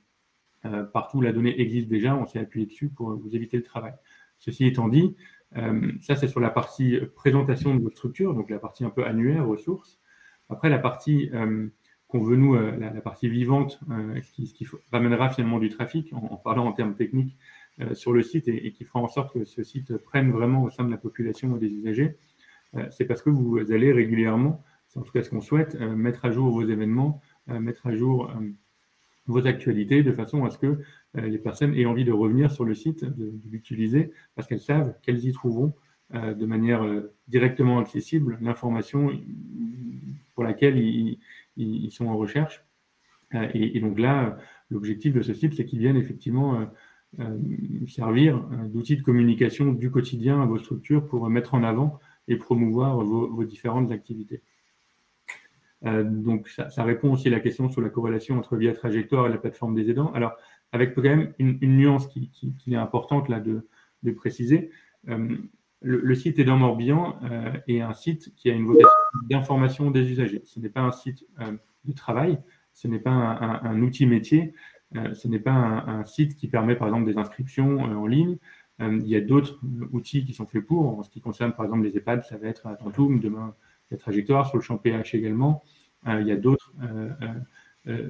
partout la donnée existe déjà, on s'est appuyé dessus pour vous éviter le travail. Ceci étant dit, ça c'est sur la partie présentation de votre structure, donc la partie un peu annuaire, ressources. Après, la partie qu'on veut nous, la partie vivante, ce qui ramènera finalement du trafic, en parlant en termes techniques, sur le site et qui fera en sorte que ce site prenne vraiment au sein de la population des usagers, c'est parce que vous allez régulièrement, c'est en tout cas ce qu'on souhaite, mettre à jour vos événements, mettre à jour vos actualités de façon à ce que les personnes aient envie de revenir sur le site, de l'utiliser, parce qu'elles savent qu'elles y trouveront de manière directement accessible l'information pour laquelle ils sont en recherche. Et donc là, l'objectif de ce site, c'est qu'il vienne effectivement servir d'outil de communication du quotidien à vos structures pour mettre en avant et promouvoir vos différentes activités. Donc ça répond aussi à la question sur la corrélation entre Via Trajectoire et la plateforme des aidants. Alors, avec quand même une nuance qui est importante là de préciser, le site Aidants Morbihan est un site qui a une vocation d'information des usagers. Ce n'est pas un site de travail, ce n'est pas un outil métier, ce n'est pas un site qui permet par exemple des inscriptions en ligne. Il y a d'autres outils qui sont faits pour. En ce qui concerne par exemple les EHPAD, ça va être Tantoum, demain la Trajectoire, sur le champ PH également. Il y a d'autres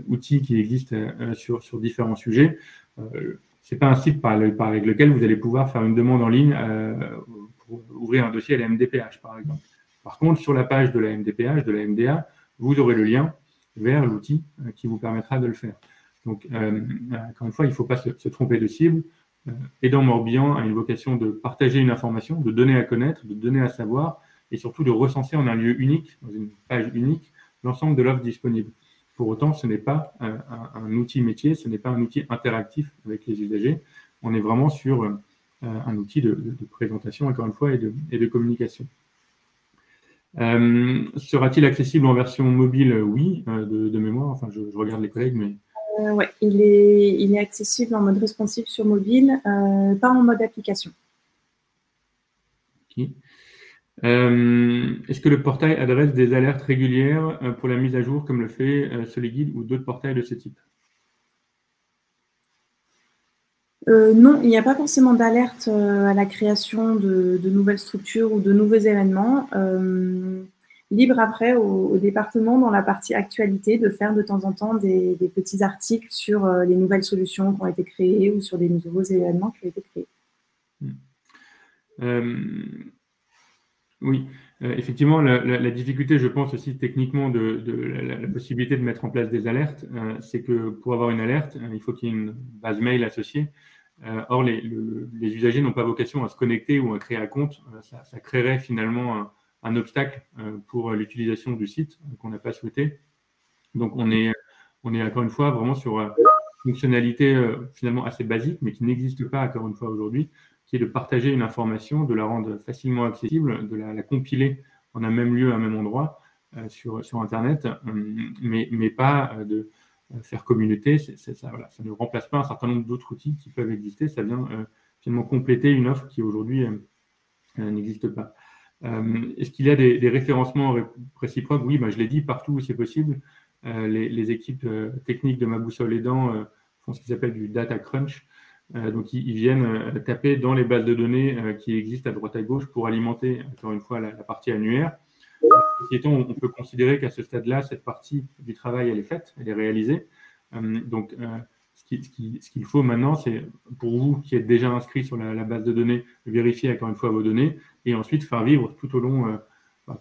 outils qui existent sur différents sujets. Ce n'est pas un site avec lequel vous allez pouvoir faire une demande en ligne pour ouvrir un dossier à la MDPH, par exemple. Par contre, sur la page de la MDPH, de la MDA, vous aurez le lien vers l'outil qui vous permettra de le faire. Donc, encore une fois, il ne faut pas se tromper de cible. Aidants Morbihan a une vocation de partager une information, de donner à connaître, de donner à savoir, et surtout de recenser en un lieu unique, dans une page unique, l'ensemble de l'offre disponible. Pour autant, ce n'est pas un outil métier, ce n'est pas un outil interactif avec les usagers. On est vraiment sur un outil de présentation, encore une fois, et de communication. Sera-t-il accessible en version mobile? Oui, de mémoire. Enfin, je regarde les collègues, mais... Oui, il est accessible en mode responsive sur mobile, pas en mode application. Okay. Est-ce que le portail adresse des alertes régulières pour la mise à jour, comme le fait Soliguide ou d'autres portails de ce type? Non, il n'y a pas forcément d'alerte à la création de nouvelles structures ou de nouveaux événements. Libre après au département, dans la partie actualité, de faire de temps en temps des petits articles sur les nouvelles solutions qui ont été créées ou sur des nouveaux événements qui ont été créés. Oui, effectivement, la difficulté, je pense aussi techniquement de la possibilité de mettre en place des alertes, c'est que pour avoir une alerte, il faut qu'il y ait une base mail associée. Or, les usagers n'ont pas vocation à se connecter ou à créer un compte. Ça créerait finalement un obstacle pour l'utilisation du site qu'on n'a pas souhaité. Donc, on est encore une fois vraiment sur une fonctionnalité finalement assez basique, mais qui n'existe pas encore une fois aujourd'hui, qui est de partager une information, de la rendre facilement accessible, de la compiler en un même lieu, à un même endroit sur Internet, mais pas de faire communauté. Voilà, ça ne remplace pas un certain nombre d'autres outils qui peuvent exister. Ça vient finalement compléter une offre qui aujourd'hui n'existe pas. Est-ce qu'il y a des référencements réciproques? Oui, je l'ai dit, partout où c'est possible. Les équipes techniques de Ma Boussole Aidant font ce qu'ils appellent du data crunch. Donc, ils viennent taper dans les bases de données qui existent à droite à gauche pour alimenter, encore une fois, la partie annuaire. On peut considérer qu'à ce stade-là, cette partie du travail, elle est faite, elle est réalisée. Donc, ce qu'il faut maintenant, c'est pour vous qui êtes déjà inscrit sur la base de données, vérifier encore une fois vos données et ensuite faire vivre tout au long,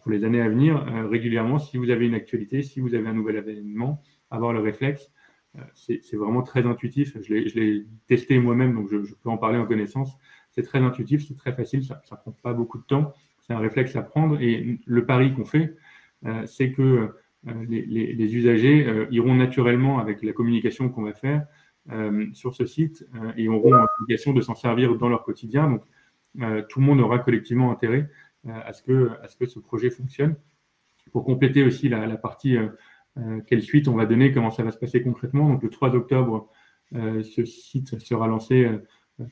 pour les années à venir, régulièrement, si vous avez une actualité, si vous avez un nouvel événement, avoir le réflexe. C'est vraiment très intuitif. Je l'ai testé moi-même, donc je peux en parler en connaissance. C'est très intuitif, c'est très facile, ça ne prend pas beaucoup de temps. C'est un réflexe à prendre. Et le pari qu'on fait, c'est que les usagers iront naturellement avec la communication qu'on va faire sur ce site et auront l'obligation de s'en servir dans leur quotidien. Donc, tout le monde aura collectivement intérêt à ce que ce projet fonctionne. Pour compléter aussi la partie quelle suite on va donner, comment ça va se passer concrètement. Donc, le 3 octobre, ce site sera lancé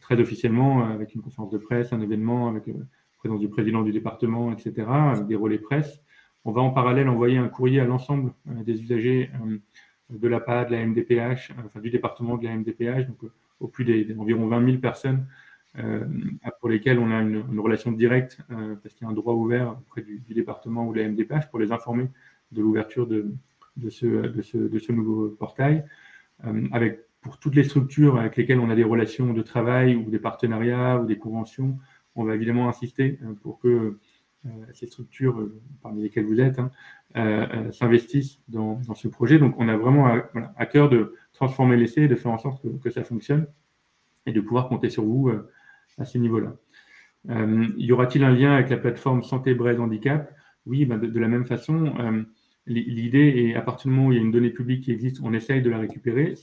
très officiellement avec une conférence de presse, un événement avec la présence du président du département, etc., avec des relais presse. On va en parallèle envoyer un courrier à l'ensemble des usagers de l'APA, de la MDPH, enfin du département de la MDPH, donc au plus d'environ 20 000 personnes pour lesquelles on a une relation directe parce qu'il y a un droit ouvert auprès du département ou de la MDPH pour les informer de l'ouverture de ce nouveau portail, avec pour toutes les structures avec lesquelles on a des relations de travail ou des partenariats ou des conventions, on va évidemment insister pour que ces structures, parmi lesquelles vous êtes, s'investissent dans ce projet. Donc, on a vraiment à cœur de transformer l'essai et de faire en sorte que ça fonctionne et de pouvoir compter sur vous à ce niveau-là. Y aura-t-il un lien avec la plateforme Santé Braise Handicap? Oui, de la même façon, l'idée est, à partir du moment où il y a une donnée publique qui existe, on essaye de la récupérer.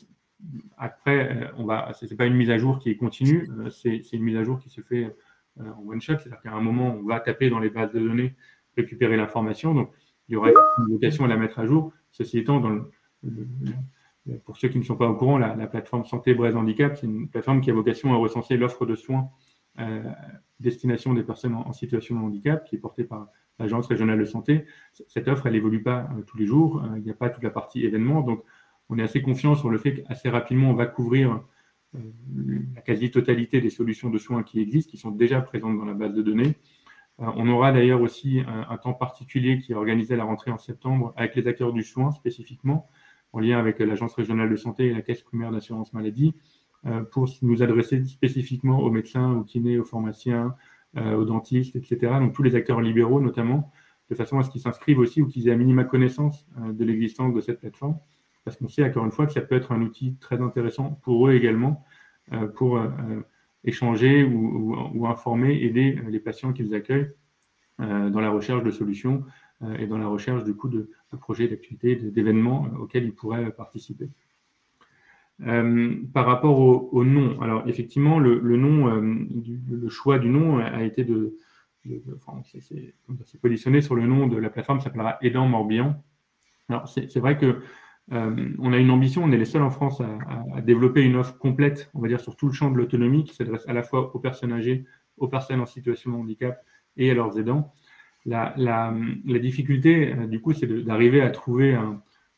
Après, ce n'est pas une mise à jour qui est continue, c'est une mise à jour qui se fait en one-shot, c'est-à-dire qu'à un moment, on va taper dans les bases de données, récupérer l'information, donc il y aura une vocation à la mettre à jour. Ceci étant, pour ceux qui ne sont pas au courant, la plateforme Santé Braise Handicap, c'est une plateforme qui a vocation à recenser l'offre de soins destination des personnes en situation de handicap, qui est portée par l'Agence régionale de santé. Cette offre, elle n'évolue pas tous les jours, il n'y a pas toute la partie événement, donc on est assez confiant sur le fait qu'assez rapidement, on va couvrir la quasi-totalité des solutions de soins qui existent, qui sont déjà présentes dans la base de données. On aura d'ailleurs aussi un temps particulier qui est organisé à la rentrée en septembre avec les acteurs du soin spécifiquement, en lien avec l'Agence régionale de santé et la Caisse primaire d'assurance maladie, pour nous adresser spécifiquement aux médecins, aux kinés, aux pharmaciens, aux dentistes, etc. Donc tous les acteurs libéraux notamment, de façon à ce qu'ils s'inscrivent aussi ou qu'ils aient à minima connaissance de l'existence de cette plateforme, parce qu'on sait encore une fois que ça peut être un outil très intéressant pour eux également, pour échanger ou informer, aider les patients qu'ils accueillent dans la recherche de solutions et dans la recherche du coup de projets, d'activités, d'événements auxquels ils pourraient participer. Par rapport au nom, alors effectivement, le nom, le choix du nom a été c'est positionné sur le nom de la plateforme, ça s'appellera Aidant Morbihan. Alors c'est vrai que on a une ambition, on est les seuls en France à développer une offre complète, on va dire, sur tout le champ de l'autonomie, qui s'adresse à la fois aux personnes âgées, aux personnes en situation de handicap et à leurs aidants. La difficulté, du coup, c'est d'arriver à trouver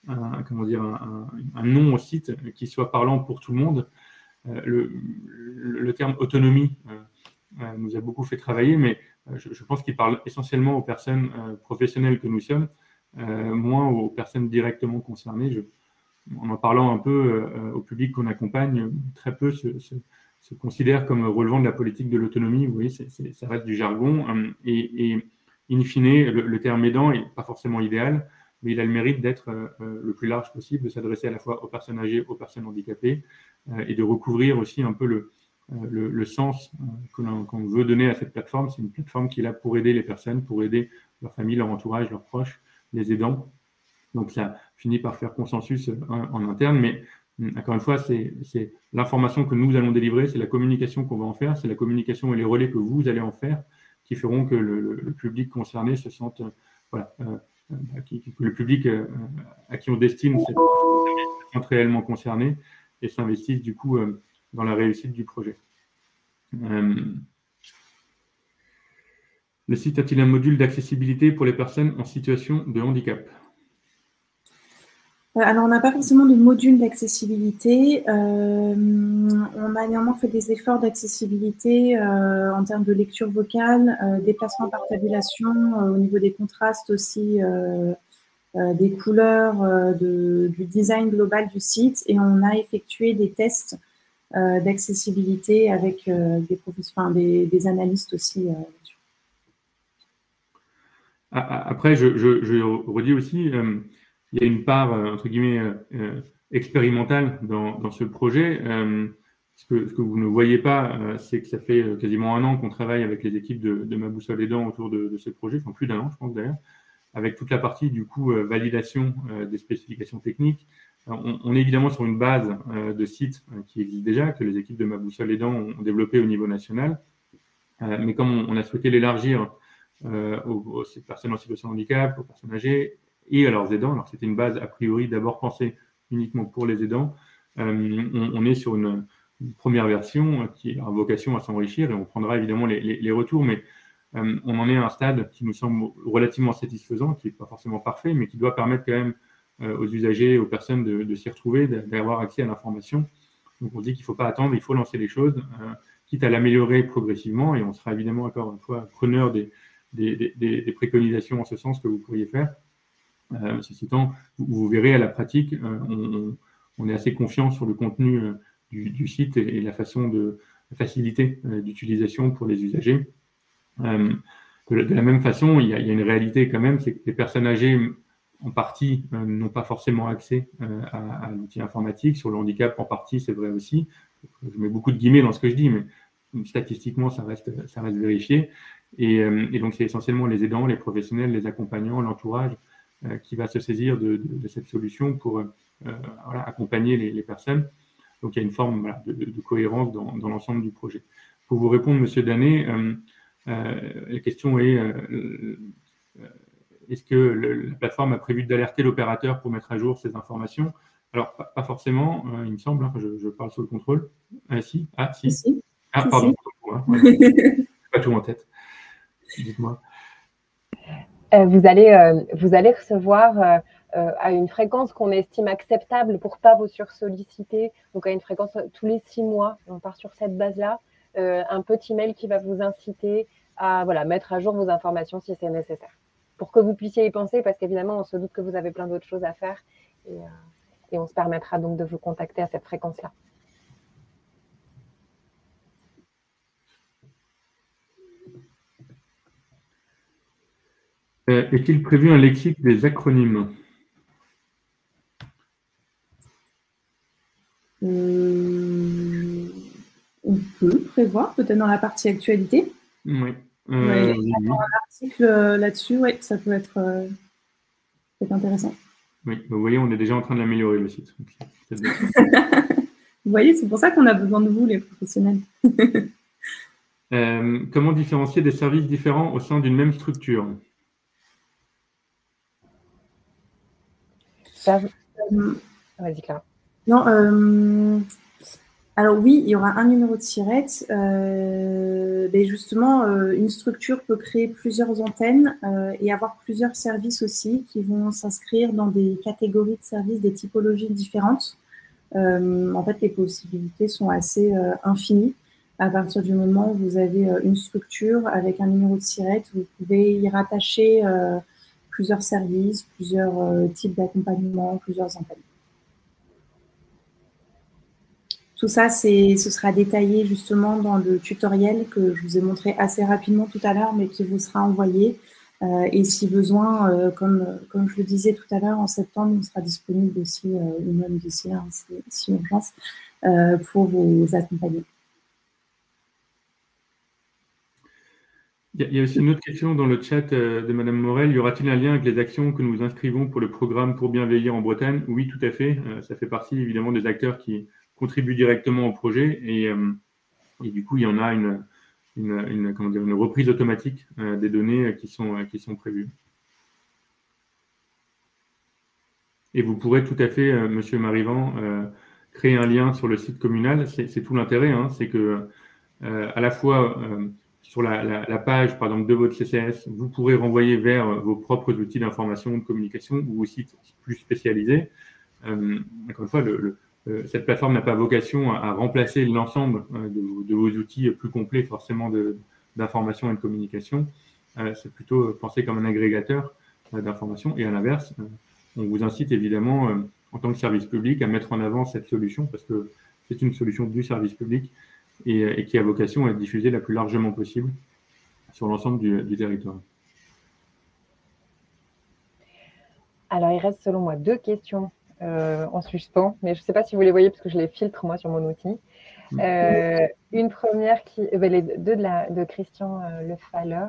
un nom au site qui soit parlant pour tout le monde. Le terme autonomie nous a beaucoup fait travailler, mais je pense qu'il parle essentiellement aux personnes professionnelles que nous sommes, moins aux personnes directement concernées. En parlant un peu au public qu'on accompagne, très peu se considèrent comme relevant de la politique de l'autonomie. Vous voyez, ça reste du jargon. Et in fine, le terme aidant n'est pas forcément idéal, mais il a le mérite d'être le plus large possible, de s'adresser à la fois aux personnes âgées, aux personnes handicapées, et de recouvrir aussi un peu le sens qu'on veut donner à cette plateforme. C'est une plateforme qui est là pour aider les personnes, pour aider leur famille, leur entourage, leurs proches, les aidants. Donc ça finit par faire consensus en interne, mais encore une fois, c'est l'information que nous allons délivrer, c'est la communication qu'on va en faire, c'est la communication et les relais que vous allez en faire qui feront que le public concerné se sente, que le public à qui on destine cette se sente réellement concerné et s'investisse du coup dans la réussite du projet. Le site a-t-il un module d'accessibilité pour les personnes en situation de handicap? Alors, on n'a pas forcément de module d'accessibilité. On a néanmoins fait des efforts d'accessibilité en termes de lecture vocale, déplacement par tabulation, au niveau des contrastes aussi, des couleurs, du design global du site. Et on a effectué des tests d'accessibilité avec des analystes aussi. Après, je redis aussi, il y a une part, entre guillemets, expérimentale dans ce projet. Ce que vous ne voyez pas, c'est que ça fait quasiment 1 an qu'on travaille avec les équipes de Ma Boussole Aidant autour de ce projet, enfin plus d'1 an, je pense d'ailleurs, avec toute la partie, du coup, validation des spécifications techniques. On est évidemment sur une base de sites qui existe déjà, que les équipes de Ma Boussole Aidant ont développé au niveau national. Mais comme on a souhaité l'élargir aux personnes en situation de handicap, aux personnes âgées et à leurs aidants. Alors, c'était une base a priori d'abord pensée uniquement pour les aidants. On est sur une première version qui a vocation à s'enrichir et on prendra évidemment les retours, mais on en est à un stade qui nous semble relativement satisfaisant, qui n'est pas forcément parfait, mais qui doit permettre quand même aux usagers, aux personnes de s'y retrouver, d'avoir accès à l'information. Donc on se dit qu'il ne faut pas attendre, il faut lancer les choses, quitte à l'améliorer progressivement, et on sera évidemment encore une fois preneur des préconisations en ce sens que vous pourriez faire. Ceci étant, vous verrez à la pratique, on est assez confiant sur le contenu du site et la façon de faciliter d'utilisation pour les usagers. De la même façon, il y a une réalité quand même, c'est que les personnes âgées, en partie, n'ont pas forcément accès à l'outil informatique. Sur le handicap, en partie, c'est vrai aussi. Je mets beaucoup de guillemets dans ce que je dis, mais statistiquement, ça reste vérifié. Et donc, c'est essentiellement les aidants, les professionnels, les accompagnants, l'entourage qui va se saisir de cette solution pour accompagner les personnes. Donc, il y a une forme de cohérence dans l'ensemble du projet. Pour vous répondre, Monsieur Danet, la question est est-ce que la plateforme a prévu d'alerter l'opérateur pour mettre à jour ces informations? Alors, pas forcément, il me semble, je parle sous le contrôle. Si. Pardon. Si. Pas tout en tête. Dites-moi. Vous allez recevoir à une fréquence qu'on estime acceptable pour ne pas vous sursolliciter, donc à une fréquence tous les 6 mois, on part sur cette base-là, un petit mail qui va vous inciter à mettre à jour vos informations si c'est nécessaire, pour que vous puissiez y penser, parce qu'évidemment, on se doute que vous avez plein d'autres choses à faire, et on se permettra donc de vous contacter à cette fréquence-là. Est-il prévu un lexique des acronymes? On peut prévoir, peut-être dans la partie actualité. Oui. Un article là-dessus, oui, ça peut être intéressant. Oui, vous voyez, on est déjà en train de l'améliorer, le site. Vous voyez, c'est pour ça qu'on a besoin de vous, les professionnels. Comment différencier des services différents au sein d'une même structure? Vas-y, Clara. Non, alors oui, il y aura un numéro de SIRET. Mais justement, une structure peut créer plusieurs antennes et avoir plusieurs services aussi qui vont s'inscrire dans des catégories de services, des typologies différentes. En fait, les possibilités sont assez infinies. À partir du moment où vous avez une structure avec un numéro de SIRET, vous pouvez y rattacher plusieurs services, plusieurs types d'accompagnement, plusieurs antennes. Tout ça, ce sera détaillé justement dans le tutoriel que je vous ai montré assez rapidement tout à l'heure, mais qui vous sera envoyé. Et si besoin, comme je le disais tout à l'heure, en septembre, on sera disponible aussi, ou même d'ici là, si urgence, pour vous accompagner. Il y a aussi une autre question dans le chat de Madame Morel. Y aura-t-il un lien avec les actions que nous inscrivons pour le programme Pour bien vieillir en Bretagne? Oui, tout à fait. Ça fait partie évidemment des acteurs qui contribuent directement au projet et du coup, il y en a une reprise automatique des données qui sont prévues. Et vous pourrez tout à fait, Monsieur Marivant, créer un lien sur le site communal. C'est tout l'intérêt, c'est que à la fois sur la page, par exemple, de votre CCAS, vous pourrez renvoyer vers vos propres outils d'information, de communication ou aussi plus spécialisés. Encore une fois, cette plateforme n'a pas vocation à remplacer l'ensemble de vos outils plus complets, forcément, d'information et de communication. C'est plutôt pensé comme un agrégateur d'information. Et à l'inverse, on vous incite évidemment, en tant que service public, à mettre en avant cette solution parce que c'est une solution du service public et qui a vocation à être diffusée la plus largement possible sur l'ensemble du territoire. Alors, il reste selon moi 2 questions en suspens, mais je ne sais pas si vous les voyez parce que je les filtre moi sur mon outil. Une première, les 2 de Christian Lefaller,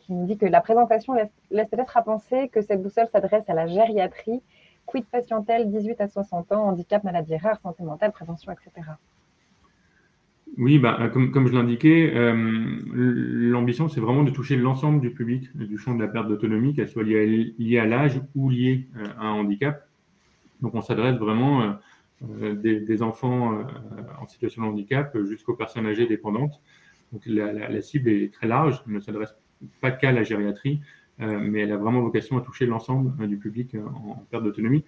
qui nous dit que la présentation laisse peut-être à penser que cette boussole s'adresse à la gériatrie, quid patientèle 18 à 60 ans, handicap, maladie rare, santé mentale, prévention, etc. Oui, comme je l'indiquais, l'ambition, c'est vraiment de toucher l'ensemble du public du champ de la perte d'autonomie, qu'elle soit liée à l'âge ou liée à un handicap. Donc, on s'adresse vraiment des enfants en situation de handicap jusqu'aux personnes âgées dépendantes. Donc, la cible est très large, elle ne s'adresse pas qu'à la gériatrie, mais elle a vraiment vocation à toucher l'ensemble du public en perte d'autonomie.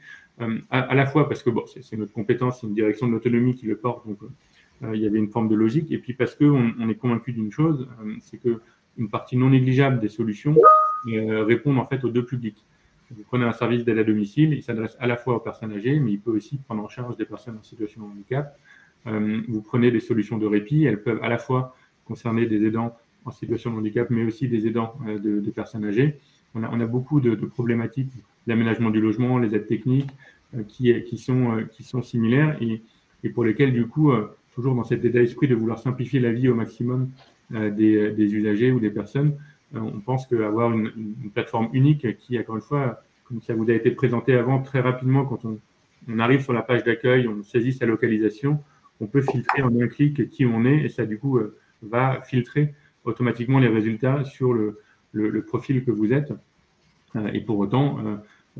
À la fois parce que bon, c'est notre compétence, c'est une direction de l'autonomie qui le porte, donc il y avait une forme de logique, et puis parce qu'on est convaincu d'une chose, c'est qu'une partie non négligeable des solutions répondent en fait aux deux publics. Vous prenez un service d'aide à domicile, il s'adresse à la fois aux personnes âgées, mais il peut aussi prendre en charge des personnes en situation de handicap. Vous prenez des solutions de répit, elles peuvent à la fois concerner des aidants en situation de handicap, mais aussi des aidants de personnes âgées. On a beaucoup de problématiques, l'aménagement du logement, les aides techniques, qui sont similaires et pour lesquelles, du coup, toujours dans cet état d'esprit de vouloir simplifier la vie au maximum des usagers ou des personnes, on pense qu'avoir une plateforme unique qui, encore une fois, comme ça vous a été présenté avant, très rapidement, quand on arrive sur la page d'accueil, on saisit sa localisation, on peut filtrer en un clic qui on est et ça, du coup, va filtrer automatiquement les résultats sur le profil que vous êtes. Et pour autant,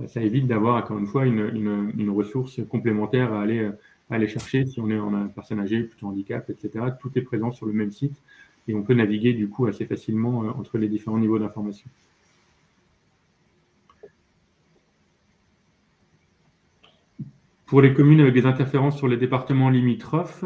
ça évite d'avoir, encore une fois, une ressource complémentaire à aller chercher si on est en personne âgée, plutôt handicap, etc. Tout est présent sur le même site et on peut naviguer du coup assez facilement entre les différents niveaux d'information. Pour les communes avec des interférences sur les départements limitrophes,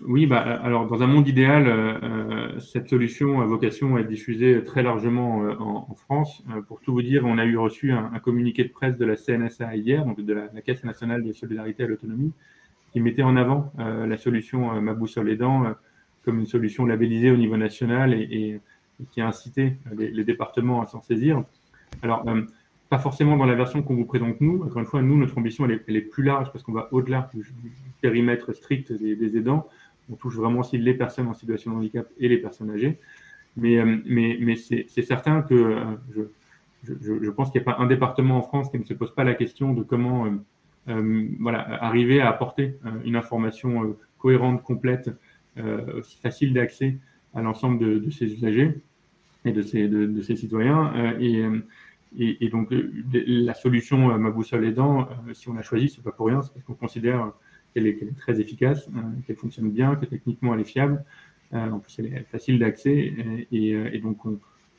oui, alors dans un monde idéal, cette solution a vocation à être diffusée très largement en France. Pour tout vous dire, on a reçu un communiqué de presse de la CNSA hier, donc de la Caisse nationale de solidarité à l'autonomie, qui mettait en avant la solution Ma Boussole Aidant comme une solution labellisée au niveau national et qui a incité les départements à s'en saisir. Alors, pas forcément dans la version qu'on vous présente nous. Encore une fois, nous, notre ambition, elle est plus large parce qu'on va au-delà du périmètre strict des aidants. On touche vraiment aussi les personnes en situation de handicap et les personnes âgées. Mais c'est certain que je pense qu'il n'y a pas un département en France qui ne se pose pas la question de comment arriver à apporter une information cohérente, complète, facile d'accès à l'ensemble de ses usagers et de ses citoyens. Et donc, la solution Ma Boussole Aidant, si on l'a choisie, ce n'est pas pour rien, c'est parce qu'on considère qu'elle est très efficace, qu'elle fonctionne bien, que techniquement elle est fiable. En plus, elle est facile d'accès et donc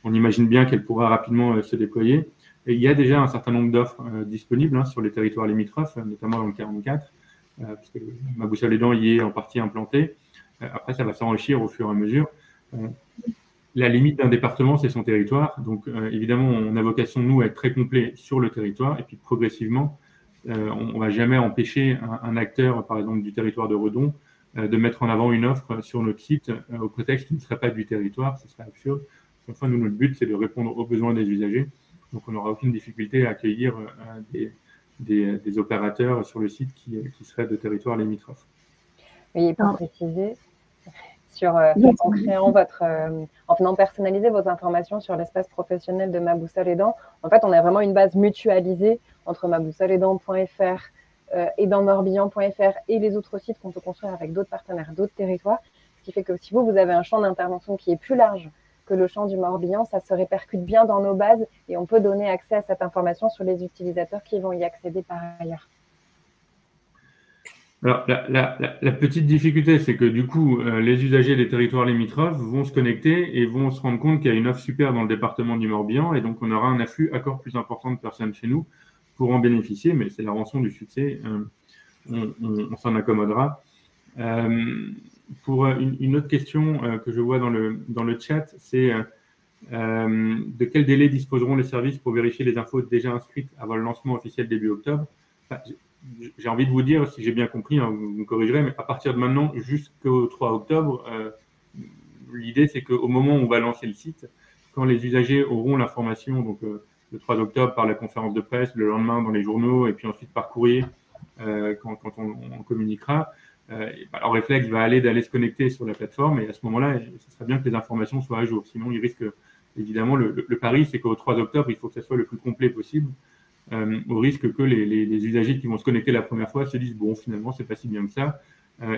on imagine bien qu'elle pourra rapidement se déployer. Et il y a déjà un certain nombre d'offres disponibles sur les territoires limitrophes, notamment dans le 44, parce que Ma Boussole Aidant y est en partie implantée. Après, ça va s'enrichir au fur et à mesure. La limite d'un département, c'est son territoire. Donc, évidemment, on a vocation, nous, à être très complet sur le territoire. Et puis, progressivement, on ne va jamais empêcher un acteur, par exemple, du territoire de Redon, de mettre en avant une offre sur notre site au prétexte qu'il ne serait pas du territoire. Ce serait absurde. Enfin, nous, notre but, c'est de répondre aux besoins des usagers. Donc, on n'aura aucune difficulté à accueillir des opérateurs sur le site qui seraient de territoire limitrophe. Oui, pour préciser, en venant personnaliser vos informations sur l'espace professionnel de Ma Boussole Aidant, en fait, on a vraiment une base mutualisée entre maboussoleaidant.fr, aidantmorbihan.fr et les autres sites qu'on peut construire avec d'autres partenaires, d'autres territoires, ce qui fait que si vous avez un champ d'intervention qui est plus large que le champ du Morbihan, ça se répercute bien dans nos bases et on peut donner accès à cette information sur les utilisateurs qui vont y accéder par ailleurs. Alors, la petite difficulté, c'est que du coup, les usagers des territoires limitrophes vont se connecter et vont se rendre compte qu'il y a une offre super dans le département du Morbihan et donc on aura un afflux encore plus important de personnes chez nous pour en bénéficier, mais c'est la rançon du succès, on s'en accommodera. Pour une autre question que je vois dans le chat, c'est de quel délai disposeront les services pour vérifier les infos déjà inscrites avant le lancement officiel début octobre? J'ai envie de vous dire, si j'ai bien compris, vous me corrigerez, mais à partir de maintenant jusqu'au 3 octobre, l'idée c'est qu'au moment où on va lancer le site, quand les usagers auront l'information, donc le 3 octobre par la conférence de presse, le lendemain dans les journaux et puis ensuite par courrier quand on communiquera, leur réflexe va aller d'aller se connecter sur la plateforme et à ce moment-là, ce serait bien que les informations soient à jour. Sinon, il risque, évidemment, le pari, c'est qu'au 3 octobre, il faut que ça soit le plus complet possible. Au risque que les usagers qui vont se connecter la première fois se disent bon, finalement, c'est pas si bien que ça,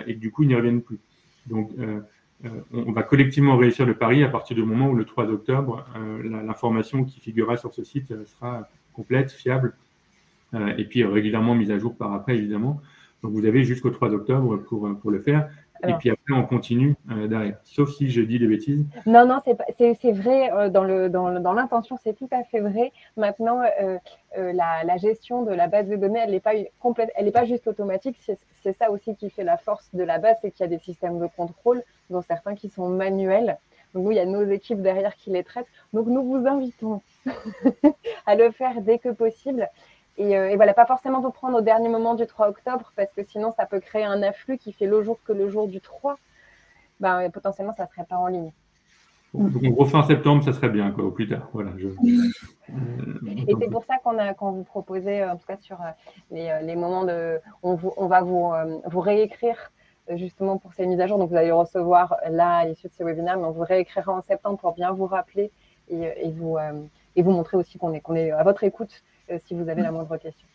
et que du coup, ils n'y reviennent plus. Donc, on va collectivement réussir le pari à partir du moment où le 3 octobre, l'information qui figurera sur ce site sera complète, fiable, et puis régulièrement mise à jour par après, évidemment. Donc, vous avez jusqu'au 3 octobre pour le faire. et puis après on continue derrière, sauf si je dis des bêtises. Non, non, c'est vrai, dans l'intention, c'est tout à fait vrai. Maintenant, la gestion de la base de données, elle n'est pas juste automatique. C'est ça aussi qui fait la force de la base, c'est qu'il y a des systèmes de contrôle, dont certains qui sont manuels. Donc nous, il y a nos équipes derrière qui les traitent. Donc nous vous invitons à le faire dès que possible. Et voilà, pas forcément vous prendre au dernier moment du 3 octobre, parce que sinon, ça peut créer un afflux qui fait le jour que le jour du 3. Ben, potentiellement, ça ne serait pas en ligne. Donc, en gros, fin septembre, ça serait bien, quoi, au plus tard. Voilà, et c'est pour ça qu'on vous proposait, en tout cas sur les moments de... On va vous réécrire justement pour ces mises à jour. Donc, vous allez recevoir là, à l'issue de ces webinaires, mais on vous réécrira en septembre pour bien vous rappeler et vous montrer aussi qu'on est à votre écoute si vous avez la moindre question.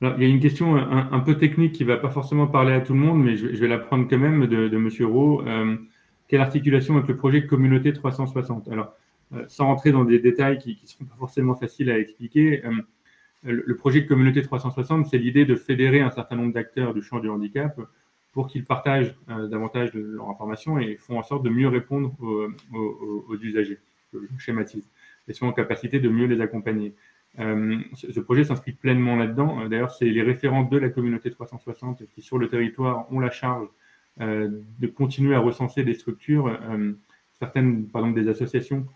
Alors, il y a une question un peu technique qui ne va pas forcément parler à tout le monde, mais je vais la prendre quand même de M. Rowe. Quelle articulation avec le projet Communauté 360? Alors, sans rentrer dans des détails qui ne seront pas forcément faciles à expliquer, le projet de Communauté 360, c'est l'idée de fédérer un certain nombre d'acteurs du champ du handicap pour qu'ils partagent davantage de leur information et font en sorte de mieux répondre aux usagers. Je schématise. Et sont en capacité de mieux les accompagner. Ce projet s'inscrit pleinement là-dedans. D'ailleurs, c'est les référents de la Communauté 360 qui, sur le territoire, ont la charge de continuer à recenser des structures, certaines, par exemple, des associations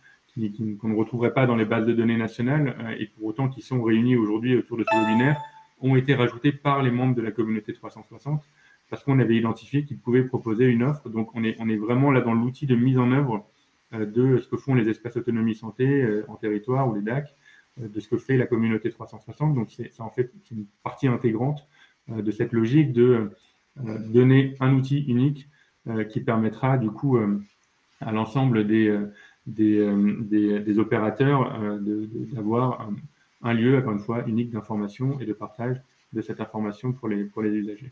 qu'on ne retrouverait pas dans les bases de données nationales et pour autant qui sont réunies aujourd'hui autour de ce webinaire, ont été rajoutées par les membres de la Communauté 360 parce qu'on avait identifié qu'ils pouvaient proposer une offre. Donc, on est vraiment là dans l'outil de mise en œuvre de ce que font les espaces autonomie santé en territoire ou les DAC, de ce que fait la Communauté 360. Donc, ça en fait une partie intégrante de cette logique de donner un outil unique qui permettra du coup à l'ensemble des opérateurs d'avoir un lieu, encore une fois, unique d'information et de partage de cette information pour les usagers.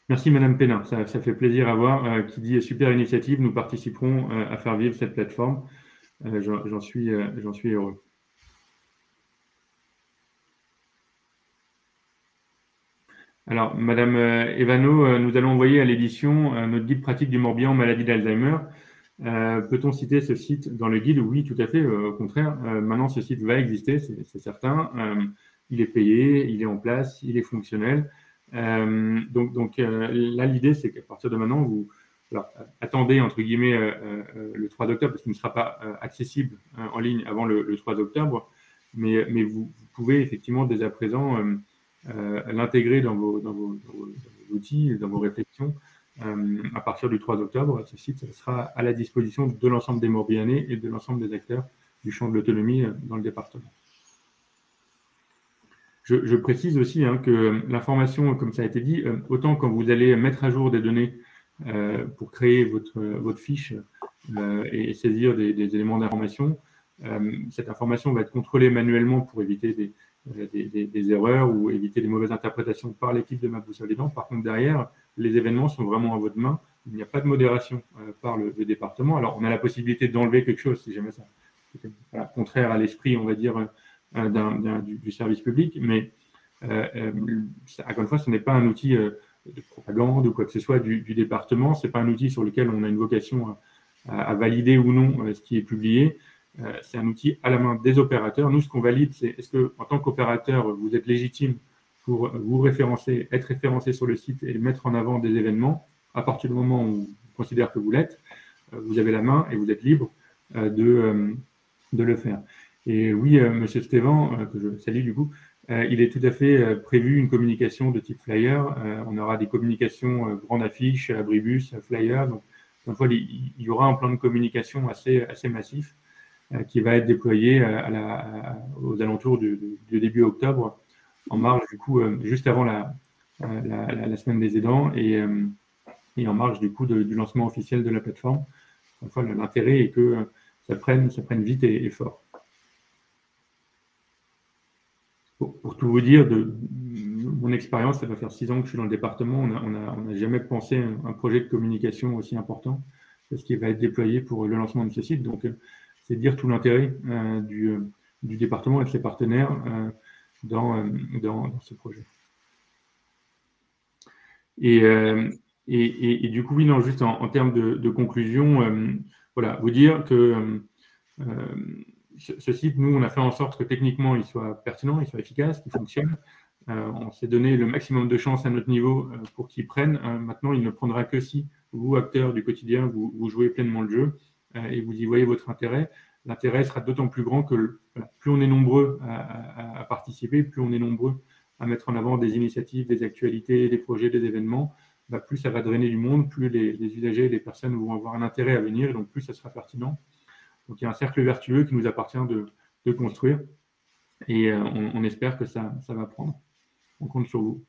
Merci Madame Pénin, ça fait plaisir à voir. Qui dit super initiative, nous participerons à faire vivre cette plateforme. J'en suis heureux. Alors, Madame Evano, nous allons envoyer à l'édition notre guide pratique du Morbihan maladie d'Alzheimer. Peut-on citer ce site dans le guide? Oui, tout à fait. Au contraire, maintenant ce site va exister, c'est certain. Il est payé, il est en place, il est fonctionnel. Donc là, l'idée, c'est qu'à partir de maintenant, vous attendez, entre guillemets, le 3 octobre, parce qu'il ne sera pas accessible en ligne avant le 3 octobre, mais vous pouvez effectivement dès à présent l'intégrer dans vos outils, dans vos réflexions. À partir du 3 octobre, ce site sera à la disposition de l'ensemble des Morbihanais et de l'ensemble des acteurs du champ de l'autonomie dans le département. Je précise aussi que l'information, comme ça a été dit, autant quand vous allez mettre à jour des données pour créer votre fiche et saisir des éléments d'information, cette information va être contrôlée manuellement pour éviter des erreurs ou éviter des mauvaises interprétations par l'équipe de Ma Boussole Aidant. Par contre, derrière, les événements sont vraiment à votre main. Il n'y a pas de modération par le département. Alors, on a la possibilité d'enlever quelque chose si jamais ça est contraire à l'esprit, on va dire, du service public, mais encore une fois, ce n'est pas un outil de propagande ou quoi que ce soit du département. Ce n'est pas un outil sur lequel on a une vocation à valider ou non ce qui est publié. C'est un outil à la main des opérateurs. Nous, ce qu'on valide, c'est est-ce que, en tant qu'opérateur, vous êtes légitime pour vous référencer, être référencé sur le site et mettre en avant des événements. À partir du moment où on considère que vous l'êtes, vous avez la main et vous êtes libre de le faire. Et oui, Monsieur Stévan, que je salue du coup, il est tout à fait prévu une communication de type flyer. On aura des communications grande affiche, abribus, flyer. Donc, une fois, il y aura un plan de communication assez massif qui va être déployé aux alentours du début octobre, en marge du coup, juste avant la semaine des aidants et en marge du coup du lancement officiel de la plateforme. Une fois, l'intérêt est que ça prenne vite et fort. Pour tout vous dire, de mon expérience, ça va faire 6 ans que je suis dans le département, on n'a jamais pensé un projet de communication aussi important que ce qui va être déployé pour le lancement de ce site. Donc, c'est dire tout l'intérêt du département et de ses partenaires dans ce projet. Et du coup, oui, non, juste en termes de conclusion, voilà, vous dire que ce site, nous, on a fait en sorte que techniquement, il soit pertinent, il soit efficace, qu'il fonctionne. On s'est donné le maximum de chance à notre niveau pour qu'il prenne. Maintenant, il ne prendra que si vous, acteurs du quotidien, vous jouez pleinement le jeu et vous y voyez votre intérêt. L'intérêt sera d'autant plus grand que plus on est nombreux à participer, plus on est nombreux à mettre en avant des initiatives, des actualités, des projets, des événements, plus ça va drainer du monde, plus les usagers, les personnes vont avoir un intérêt à venir, et donc plus ça sera pertinent. Donc il y a un cercle vertueux qui nous appartient de construire, et on espère que ça va prendre. On compte sur vous.